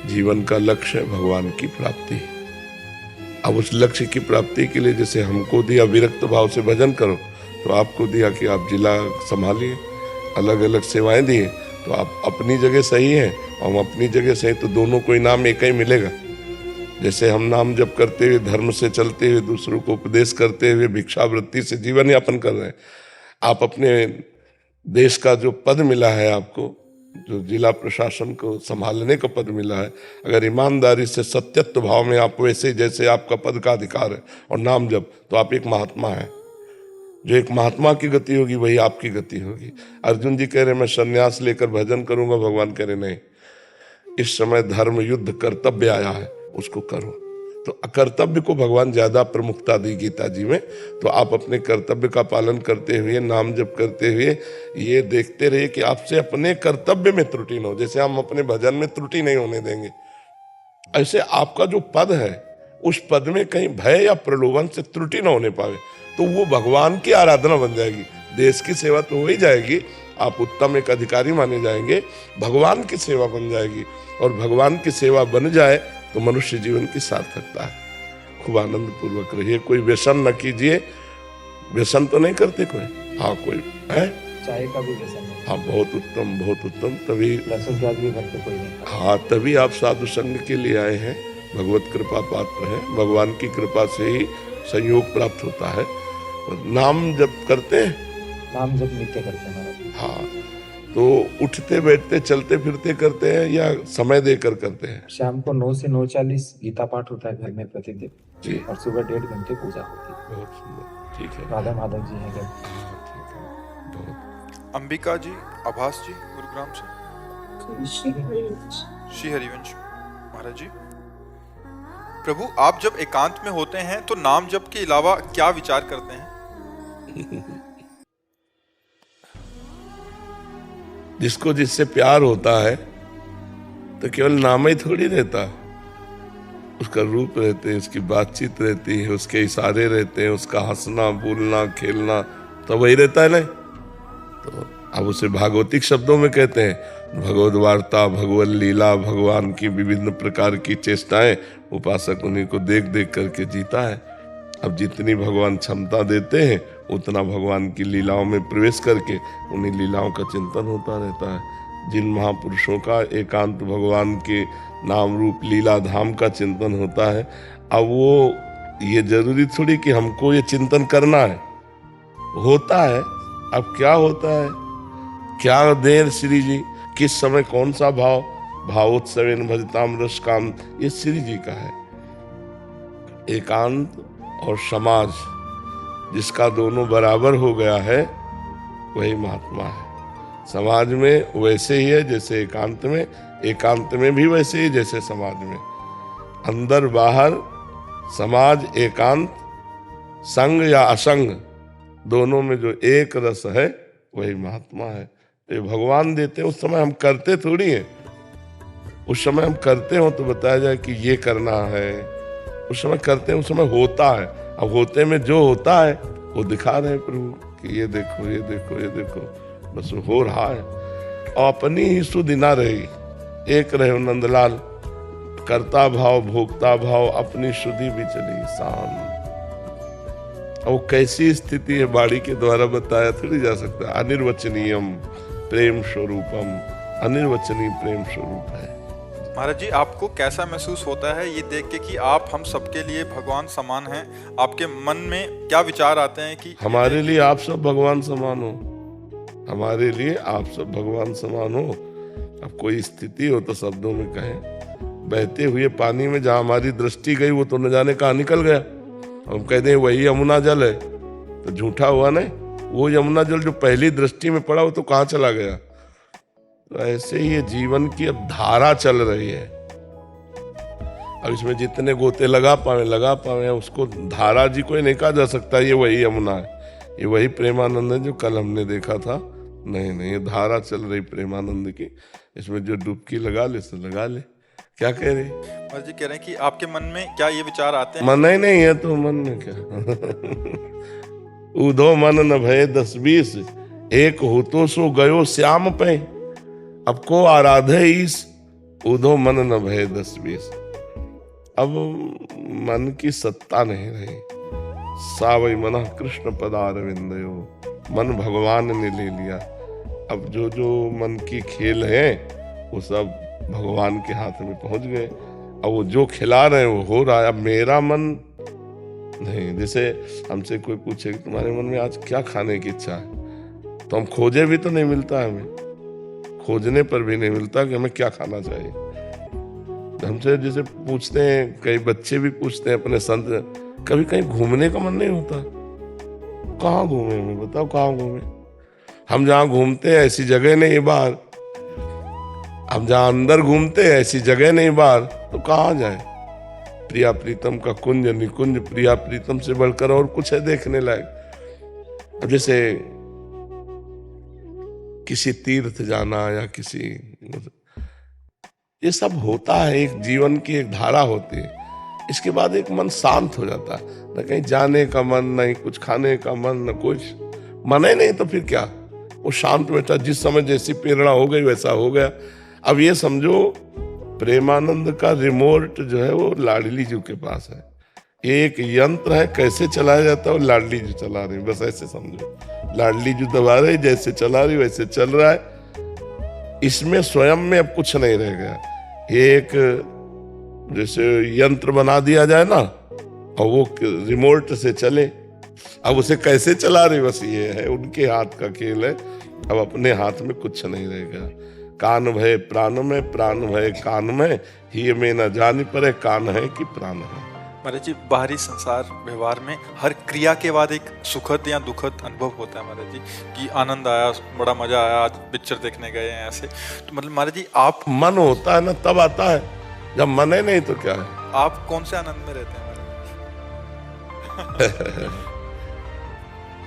जीवन का लक्ष्य है भगवान की प्राप्ति। अब उस लक्ष्य की प्राप्ति के लिए जैसे हमको दिया विरक्त भाव से भजन करो, तो आपको दिया कि आप जिला संभालिए, अलग अलग सेवाएं दिए, तो आप अपनी जगह सही हैं, हम अपनी जगह सही, तो दोनों को इनाम एक ही मिलेगा। जैसे हम नाम जप करते हुए, धर्म से चलते हुए, दूसरों को उपदेश करते हुए, भिक्षावृत्ति से जीवन यापन कर रहे हैं, आप अपने देश का जो पद मिला है आपको, जो जिला प्रशासन को संभालने का पद मिला है, अगर ईमानदारी से सत्यत्व भाव में आप वैसे जैसे आपका पद का अधिकार है और नाम जब, तो आप एक महात्मा हैं। जो एक महात्मा की गति होगी वही आपकी गति होगी। अर्जुन जी कह रहे मैं संन्यास लेकर भजन करूंगा, भगवान कह रहे नहीं, इस समय धर्म युद्ध कर्तव्य आया है, उसको करो। तो कर्तव्य को भगवान ज्यादा प्रमुखता दी गीता जी में। तो आप अपने कर्तव्य का पालन करते हुए, नाम जप करते हुए ये देखते रहिए कि आपसे अपने कर्तव्य में त्रुटि न हो। जैसे हम अपने भजन में त्रुटि नहीं होने देंगे, ऐसे आपका जो पद है उस पद में कहीं भय या प्रलोभन से त्रुटि न होने पावे, तो वो भगवान की आराधना बन जाएगी। देश की सेवा तो हो ही जाएगी, आप उत्तम एक अधिकारी माने जाएंगे, भगवान की सेवा बन जाएगी। और भगवान की सेवा बन जाए तो मनुष्य जीवन की सार्थकता है। खूब आनंद पूर्वक रहिए, कोई व्यसन न कीजिए। व्यसन तो नहीं करते कोई? हाँ, कोई है चाय का भी व्यसन है। हाँ, बहुत उत्तम, बहुत उत्तम। तभी लहसुन प्याज भी घर पे कोई नहीं खाता। हाँ, तभी आप साधु संग के लिए आए हैं। भगवत कृपा पात्र है, भगवान की कृपा से ही संयोग प्राप्त होता है। नाम जप करते हैं, नाम जब नित्य करते हैं महाराज। हाँ, तो उठते बैठते चलते फिरते करते हैं या समय देकर करते हैं? शाम को 9 से 9:40 गीता पाठ होता है घर में प्रतिदिन जी, और सुबह 1.5 घंटे पूजा होती है। बहुत सुंदर, ठीक है। राधा माधव जी हैं घर। हाँ, ठीक है, बहुत। अंबिका जी, आभास जी, गुरुग्राम से। श्री हरिवंश महाराज जी, प्रभु आप जब एकांत में होते हैं तो नाम जप के अलावा क्या विचार करते हैं? जिसको जिससे प्यार होता है तो केवल नाम ही थोड़ी रहता, उसका रूप रहते हैं, उसकी बातचीत रहती है, उसके इशारे रहते हैं, उसका हंसना बोलना खेलना तो वही रहता है। नहीं तो अब उसे भागवतिक शब्दों में कहते हैं भगवद वार्ता, भगवत लीला, भगवान की विभिन्न प्रकार की चेष्टाएं उपासक उन्हीं को देख देख करके जीता है। अब जितनी भगवान क्षमता देते हैं उतना भगवान की लीलाओं में प्रवेश करके उन्हीं लीलाओं का चिंतन होता रहता है। जिन महापुरुषों का एकांत भगवान के नाम रूप लीला धाम का चिंतन होता है, अब वो ये जरूरी थोड़ी कि हमको ये चिंतन करना है, होता है। अब क्या होता है, क्या देर श्री जी, किस समय कौन सा भाव, भावोत्सवेन भजताम रस काम, ये श्री जी का है। एकांत और समाज जिसका दोनों बराबर हो गया है वही महात्मा है। समाज में वैसे ही है जैसे एकांत में, एकांत में भी वैसे ही जैसे समाज में। अंदर बाहर समाज एकांत, संग या असंग, दोनों में जो एक रस है वही महात्मा है। तो ये भगवान देते हैं, उस समय हम करते थोड़ी हैं। उस समय हम करते हो तो बताया जाए कि ये करना है, उस समय करते हैं, उस समय होता है। अब होते में जो होता है वो दिखा रहे हैं प्रभु कि ये देखो ये देखो ये देखो, बस हो रहा है। और अपनी ही सुधि ना रही, एक रहे नंदलाल, कर्ता भाव भोक्ता भाव अपनी शुद्धि भी चली शांत। वो कैसी स्थिति है बाड़ी के द्वारा बताया थोड़ी जा सकता है। अनिर्वचनीयम प्रेम स्वरूपम, अनिर्वचनीय प्रेम स्वरूप है। महाराज जी, आपको कैसा महसूस होता है ये देख के कि आप हम सबके लिए भगवान समान हैं? आपके मन में क्या विचार आते हैं कि हमारे लिए आप सब भगवान समान हो, हमारे लिए आप सब भगवान समान हो। अब कोई स्थिति हो तो शब्दों में कहें। बहते हुए पानी में जहां हमारी दृष्टि गई वो तो न जाने कहाँ निकल गया। हम कहते हैं वही यमुना जल है तो झूठा हुआ नहीं। वो यमुना जल जो पहली दृष्टि में पड़ा वो तो कहाँ चला गया। तो ऐसे ही ये जीवन की अब धारा चल रही है। अब इसमें जितने गोते लगा पावे उसको धारा जी कोई नहीं कहा जा सकता ये वही यमुना है, ये वही प्रेमानंद है जो कल हमने देखा था। नहीं, ये धारा चल रही प्रेमानंद की, इसमें जो डुबकी लगा ले सो लगा ले। क्या कह रहे महाराज जी? कह रहे हैं कि आपके मन में क्या ये विचार आते हैं? मन ही नहीं है तो मन में क्या उधो मन न भय 10-20, एक हो तो सो गयो श्याम पे, अब को आराधे ईस, उधो मन न भय 10-20। अब मन की सत्ता नहीं रही। सावई मन कृष्ण पदारविंदयो, मन भगवान ने ले लिया। अब जो जो मन की खेल है वो सब भगवान के हाथ में पहुंच गए। अब वो जो खिला रहे हैं वो हो रहा है। अब मेरा मन नहीं। जैसे हमसे कोई पूछे तुम्हारे मन में आज क्या खाने की इच्छा है, तो हम खोजे भी तो नहीं मिलता है हमें। खोजने पर भी नहीं मिलता कि हमें क्या खाना चाहिए। हमसे जैसे पूछते हैं, कई बच्चे भी पूछते हैं अपने संत, कभी कहीं घूमने का मन नहीं होता? कहाँ घूमे हमें बताओ, कहाँ घूमे? हम जहाँ घूमते हैं ऐसी जगह नहीं बाहर, हम जहाँ अंदर घूमते हैं ऐसी जगह नहीं बाहर, तो कहाँ जाए? प्रिया प्रीतम का कुंज निकुंज, प्रिया प्रीतम से बढ़कर और कुछ है देखने लायक? अब जैसे किसी तीर्थ जाना या किसी, ये सब होता है, एक जीवन की एक धारा होती है। इसके बाद एक मन शांत हो जाता है, न कहीं जाने का मन, नहीं कुछ खाने का मन, न कुछ मन ही नहीं, तो फिर क्या? वो शांत बैठा, जिस समय जैसी प्रेरणा हो गई वैसा हो गया। अब ये समझो प्रेमानंद का रिमोट जो है वो लाडली जी के पास है। ये एक यंत्र है, कैसे चलाया जाता है वो लाडली जी चला रही, बस ऐसे समझो। लाडली जी दबा रही, जैसे चला रही वैसे चल रहा है। इसमें स्वयं में अब कुछ नहीं रह गया। एक जैसे यंत्र बना दिया जाए ना, और वो रिमोट से चले, अब उसे कैसे चला रही, बस ये है, उनके हाथ का खेल है। अब अपने हाथ में कुछ नहीं रहेगा। कान भय प्राण में, प्राण भय कान में, ही में न जानी पड़े कान है कि प्राण है। महाराज जी, बाहरी संसार व्यवहार में हर क्रिया के बाद एक सुखद या दुखद अनुभव होता है महाराज जी, कि आनंद आया, बड़ा मजा आया, आज पिक्चर देखने गए हैं ऐसे, तो मतलब महाराज जी आप, मन होता है ना तब आता है, जब मन है नहीं तो क्या है? आप कौन से आनंद में रहते हैं महाराज?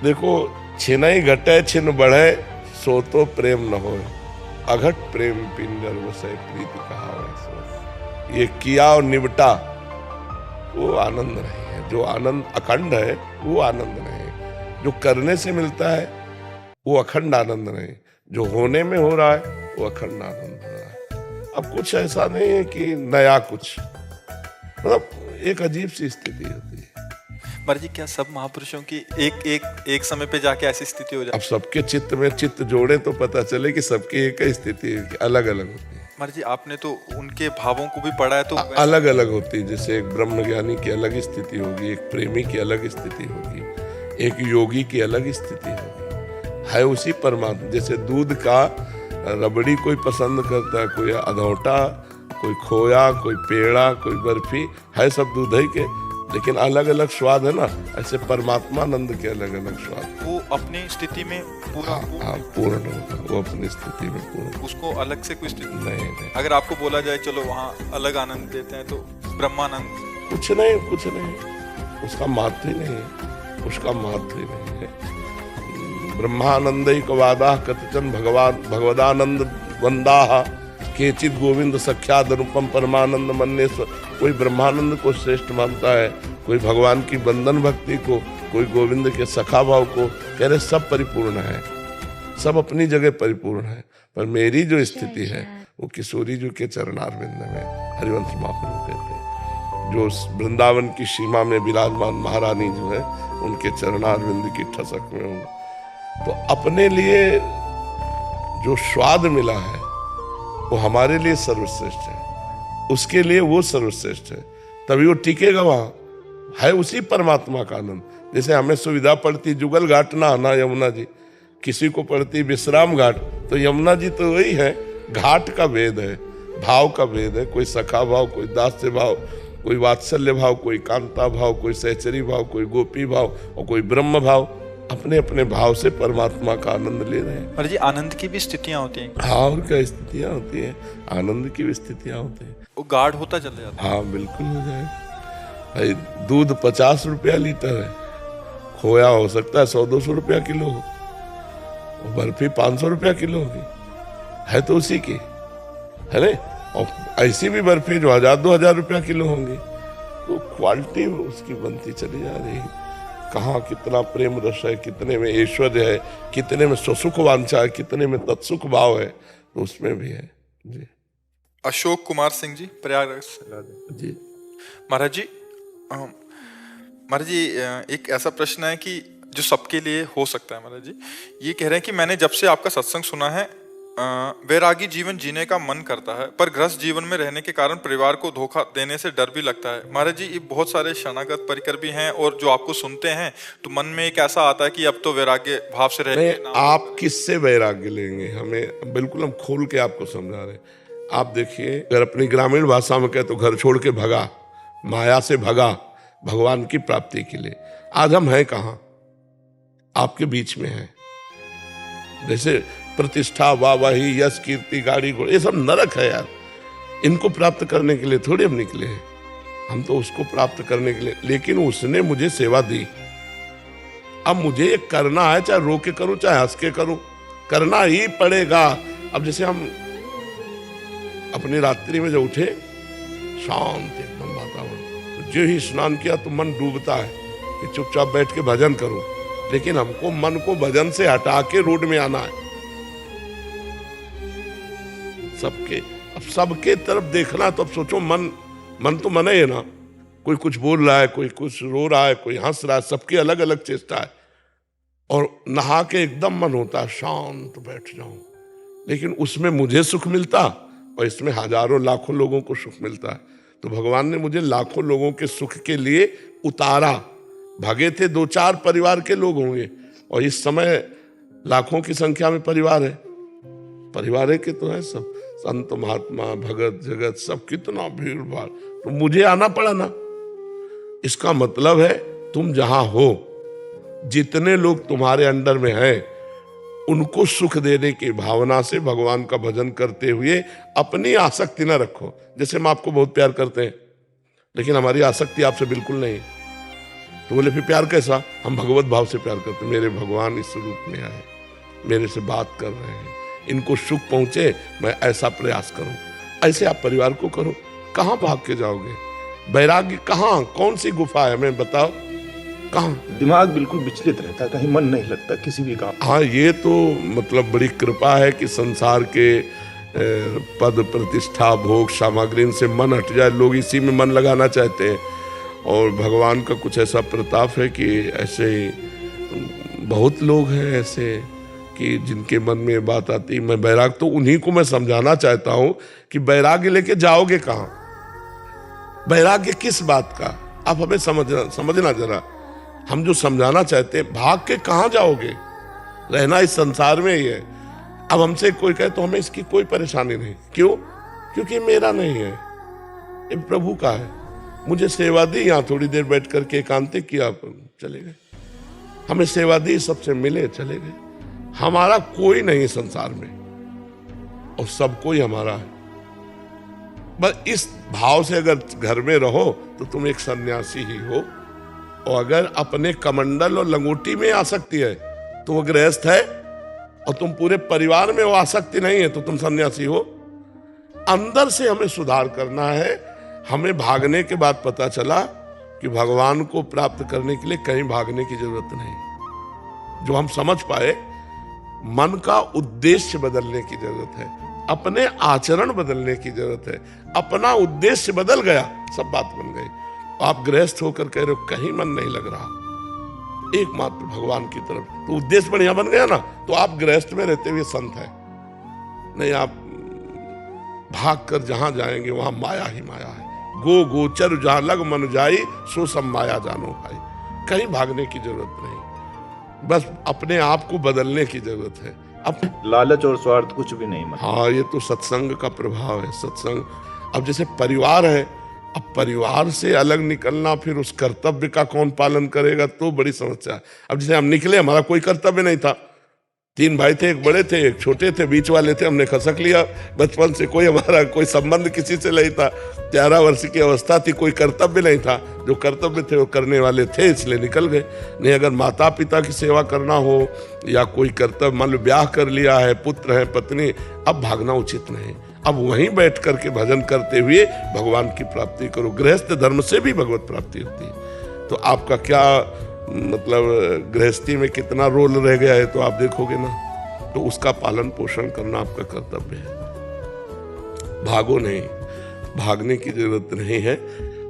देखो, छिनई घटे छिन बढ़े, सो तो प्रेम न होए, अघट प्रेम पिंजर बसे प्रीति कहावै सो। ये किया और निबटा वो आनंद नहीं है। जो आनंद अखंड है वो आनंद नहीं। जो करने से मिलता है वो अखंड आनंद नहीं। जो होने में हो रहा है वो अखंड आनंद हो रहा है। अब कुछ ऐसा नहीं है कि नया कुछ, मतलब एक अजीब सी स्थिति होती है। महाराज जी, क्या सब महापुरुषों की एक समय पे जाके ऐसी स्थिति हो जाती अब सबके चित्त में चित्त जोड़े तो पता चले कि सबकी एक ही स्थिति अलग अलग होती है। महाराज जी, आपने तो उनके भावों को भी पढ़ा है, तो अलग अलग होती है। जैसे एक ब्रह्म ज्ञानी की अलग स्थिति होगी, एक प्रेमी की अलग स्थिति होगी, एक योगी की अलग स्थिति होगी। है उसी परमात्मा। जैसे दूध का रबड़ी कोई पसंद करता है, कोई अधौटा, कोई खोया, कोई पेड़ा, कोई बर्फी, है सब दूध ही के, लेकिन अलग अलग स्वाद है ना। ऐसे परमात्मानंद के अलग अलग स्वाद। वो अपनी स्थिति में पूरा पूर्ण होगा, वो अपनी स्थिति में पूर्ण, उसको अलग से कोई स्थिति नहीं। अगर आपको बोला जाए चलो वहाँ अलग आनंद देते हैं, तो ब्रह्मानंद कुछ नहीं, उसका महत्व ही नहीं है, उसका महत्व ही नहीं है। ब्रह्मानंदैक वादा कतिचन भगवदानंद वंदाः, केचित गोविंद सख्याद अनुपम परमानंद मन्येश्वर। कोई ब्रह्मानंद को श्रेष्ठ मानता है, कोई भगवान की बंधन भक्ति को, कोई गोविंद के सखा भाव को। कह रहे सब परिपूर्ण है, सब अपनी जगह परिपूर्ण है। पर मेरी जो स्थिति है वो किशोरी जी के चरणारविंद में, हरिवंश महाप्रभु कहते हैं, जो वृंदावन की सीमा में विराजमान महारानी जो है उनके चरणारविंद की ठसक में हूँ। तो अपने लिए जो स्वाद मिला है वो हमारे लिए सर्वश्रेष्ठ है, उसके लिए वो सर्वश्रेष्ठ है, तभी वो टिकेगा वहाँ। है उसी परमात्मा का आनंद। जैसे हमें सुविधा पड़ती जुगल घाट नहाना, यमुना जी, किसी को पड़ती विश्राम घाट, तो यमुना जी तो वही है। घाट का भेद है, भाव का भेद है। कोई सखा भाव, कोई दास्य भाव, कोई वात्सल्य भाव, कोई कांता भाव, कोई सहचरी भाव, कोई गोपी भाव और कोई ब्रह्म भाव। अपने अपने भाव से परमात्मा का आनंद ले रहे हैं। महाराज जी, आनंद की भी स्थितियां होती हैं। हाँ, और क्या स्थितियां होती हैं, आनंद की भी स्थितियां होती हैं। वो गाढ़ होता चला जाता है। हाँ बिल्कुल हो जाएगा भाई। दूध 50 रुपया लीटर है, खोया हो सकता है 100-200 रुपया किलो हो, और बर्फी 500 रुपया किलो होगी, है तो उसी की, है ना। और ऐसी भी बर्फी जो 1000-2000 रुपया किलो होंगी, तो क्वालिटी उसकी बनती चली जा रही है। कहाँ कितना प्रेम रस है, कितने में ऐश्वर्य है, कितने में स्वसुख वांछा है, कितने में तत्सुख भाव है, तो उसमें भी है जी। अशोक कुमार सिंह जी, प्रयागराज से जी। महाराज जी, महाराज जी, एक ऐसा प्रश्न है कि जो सबके लिए हो सकता है। महाराज जी ये कह रहे हैं कि मैंने जब से आपका सत्संग सुना है, वैरागी जीवन जीने का मन करता है, पर गृहस्थ जीवन में रहने के कारण परिवार को धोखा देने से डर भी लगता है। महाराज जी, ये बहुत सारे शरणागत परिकर भी हैं और जो आपको सुनते हैं तो मन में एक ऐसा आता है कि अब तो वैराग्य भाव से रहने आप किससे वैराग्य लेंगे? हमें बिल्कुल हम खोल के आपको समझा रहे हैं। आप देखिए, अगर अपनी ग्रामीण भाषा में कहे तो घर छोड़ के भगा, माया से भगा भगवान की प्राप्ति के लिए। आज हम हैं कहाँ? आपके बीच में हैं। जैसे प्रतिष्ठा, वाहवाही, यश, कीर्ति, गाड़ी घोड़े, ये सब नरक है यार। इनको प्राप्त करने के लिए थोड़ी हम निकले हैं, हम तो उसको प्राप्त करने के लिए। लेकिन उसने मुझे सेवा दी, अब मुझे ये करना है, चाहे रो के करूं चाहे हंस के करूं, करना ही पड़ेगा। अब जैसे हम अपनी रात्रि में जब उठे, शांत एकदम वातावरण, जो ही स्नान किया तो मन डूबता है कि चुपचाप बैठ के भजन करूं। लेकिन हमको मन को भजन से हटा के रोड में आना है। अब सबके तरफ देखना, तो अब सोचो मन तो मन है ना। कोई कुछ बोल रहा है, कोई कुछ रो रहा है, कोई हंस रहा है, सबकी अलग अलग चेष्टा है। और नहा के एकदम मन होता है शांत बैठ जाऊं, लेकिन उसमें मुझे सुख मिलता और इसमें हजारों लाखों लोगों को सुख मिलता है। तो भगवान ने मुझे लाखों लोगों के सुख के लिए उतारा। भागे थे 2-4 परिवार के लोग होंगे, और इस समय लाखों की संख्या में परिवार है। परिवार के तो है सब, संत महात्मा भगत जगत सब, कितना भीड़ भाड़। तो मुझे आना पड़ा ना। इसका मतलब है तुम जहां हो, जितने लोग तुम्हारे अंडर में हैं, उनको सुख देने की भावना से भगवान का भजन करते हुए अपनी आसक्ति न रखो। जैसे हम आपको बहुत प्यार करते हैं, लेकिन हमारी आसक्ति आपसे बिल्कुल नहीं। तो बोले फिर प्यार कैसा? हम भगवत भाव से प्यार करते हैं। मेरे भगवान इस रूप में आए, मेरे से बात कर रहे हैं, इनको सुख पहुंचे, मैं ऐसा प्रयास करूं। ऐसे आप परिवार को करो। कहां भाग के जाओगे? वैराग्य कहां, कौन सी गुफा है, हमें बताओ कहां? दिमाग बिल्कुल विचलित रहता है, कहीं मन नहीं लगता किसी भी काम। हाँ, ये तो मतलब बड़ी कृपा है कि संसार के पद प्रतिष्ठा भोग सामग्री से मन हट जाए। लोग इसी में मन लगाना चाहते हैं, और भगवान का कुछ ऐसा प्रताप है कि ऐसे बहुत लोग हैं ऐसे कि जिनके मन में बात आती। मैं वैराग तो उन्हीं को मैं समझाना चाहता हूं कि वैराग्य लेके जाओगे कहां? वैराग्य किस बात का? आप हमें समझना जरा। हम जो समझाना चाहते हैं, भाग के कहां जाओगे? रहना इस संसार में ही है। अब हमसे कोई कहे तो हमें इसकी कोई परेशानी नहीं। क्यों? क्योंकि मेरा नहीं है, ये प्रभु का है। मुझे सेवा दी, यहाँ थोड़ी देर बैठ करके एकांतिक किया, चले गए। हमें सेवा दी, सबसे मिले, चले गए। हमारा कोई नहीं संसार में, और सब कोई हमारा है। बस इस भाव से अगर घर में रहो तो तुम एक सन्यासी ही हो। और अगर अपने कमंडल और लंगोटी में आसक्ति है तो वो गृहस्थ है, और तुम पूरे परिवार में वो आसक्ति नहीं है तो तुम सन्यासी हो। अंदर से हमें सुधार करना है। हमें भागने के बाद पता चला कि भगवान को प्राप्त करने के लिए कहीं भागने की जरूरत नहीं। जो हम समझ पाए, मन का उद्देश्य बदलने की जरूरत है, अपने आचरण बदलने की जरूरत है। अपना उद्देश्य बदल गया, सब बात बन गई। आप गृहस्थ होकर कह रहे हो कहीं मन नहीं लग रहा, एकमात्र भगवान की तरफ, तो उद्देश्य बढ़िया बन गया ना। तो आप गृहस्थ में रहते हुए संत हैं नहीं। आप भाग कर जहां जाएंगे वहां माया ही माया है। गो गोचर जहां लग मन जाई, सो सब माया जानो भाई। कहीं भागने की जरूरत नहीं, बस अपने आप को बदलने की जरूरत है। अब लालच और स्वार्थ कुछ भी नहीं। हाँ, ये तो सत्संग का प्रभाव है। सत्संग, अब जैसे परिवार है, अब परिवार से अलग निकलना, फिर उस कर्तव्य का कौन पालन करेगा, तो बड़ी समस्या है। अब जैसे हम निकले, हमारा कोई कर्तव्य नहीं था। 3 भाई थे, एक बड़े थे एक छोटे थे, बीच वाले थे, हमने खसक लिया। बचपन से हमारा कोई संबंध किसी से नहीं था। 11 वर्ष की अवस्था थी, कोई कर्तव्य नहीं था। जो कर्तव्य थे वो करने वाले थे, इसलिए निकल गए। नहीं, अगर माता पिता की सेवा करना हो या कोई कर्तव्य, मान लो ब्याह कर लिया है, पुत्र है, पत्नी, अब भागना उचित नहीं। अब वहीं बैठ करके भजन करते हुए भगवान की प्राप्ति करो। गृहस्थ धर्म से भी भगवत प्राप्ति होती है। तो आपका क्या मतलब गृहस्थी में कितना रोल रह गया है तो आप देखोगे ना। तो उसका पालन पोषण करना आपका कर्तव्य है। भागो नहीं, भागने की जरूरत नहीं है।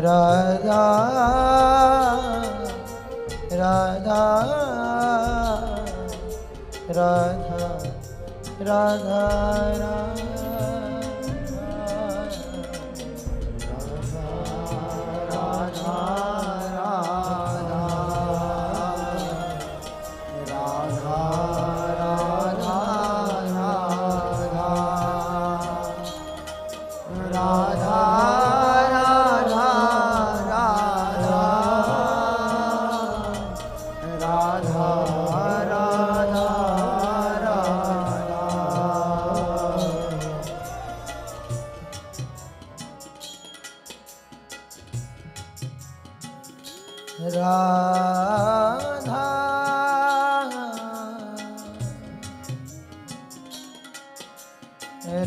राधा राधा राधा राधा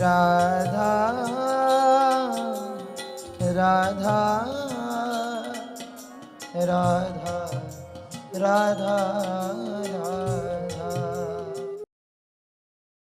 राधा राधा राधा राधा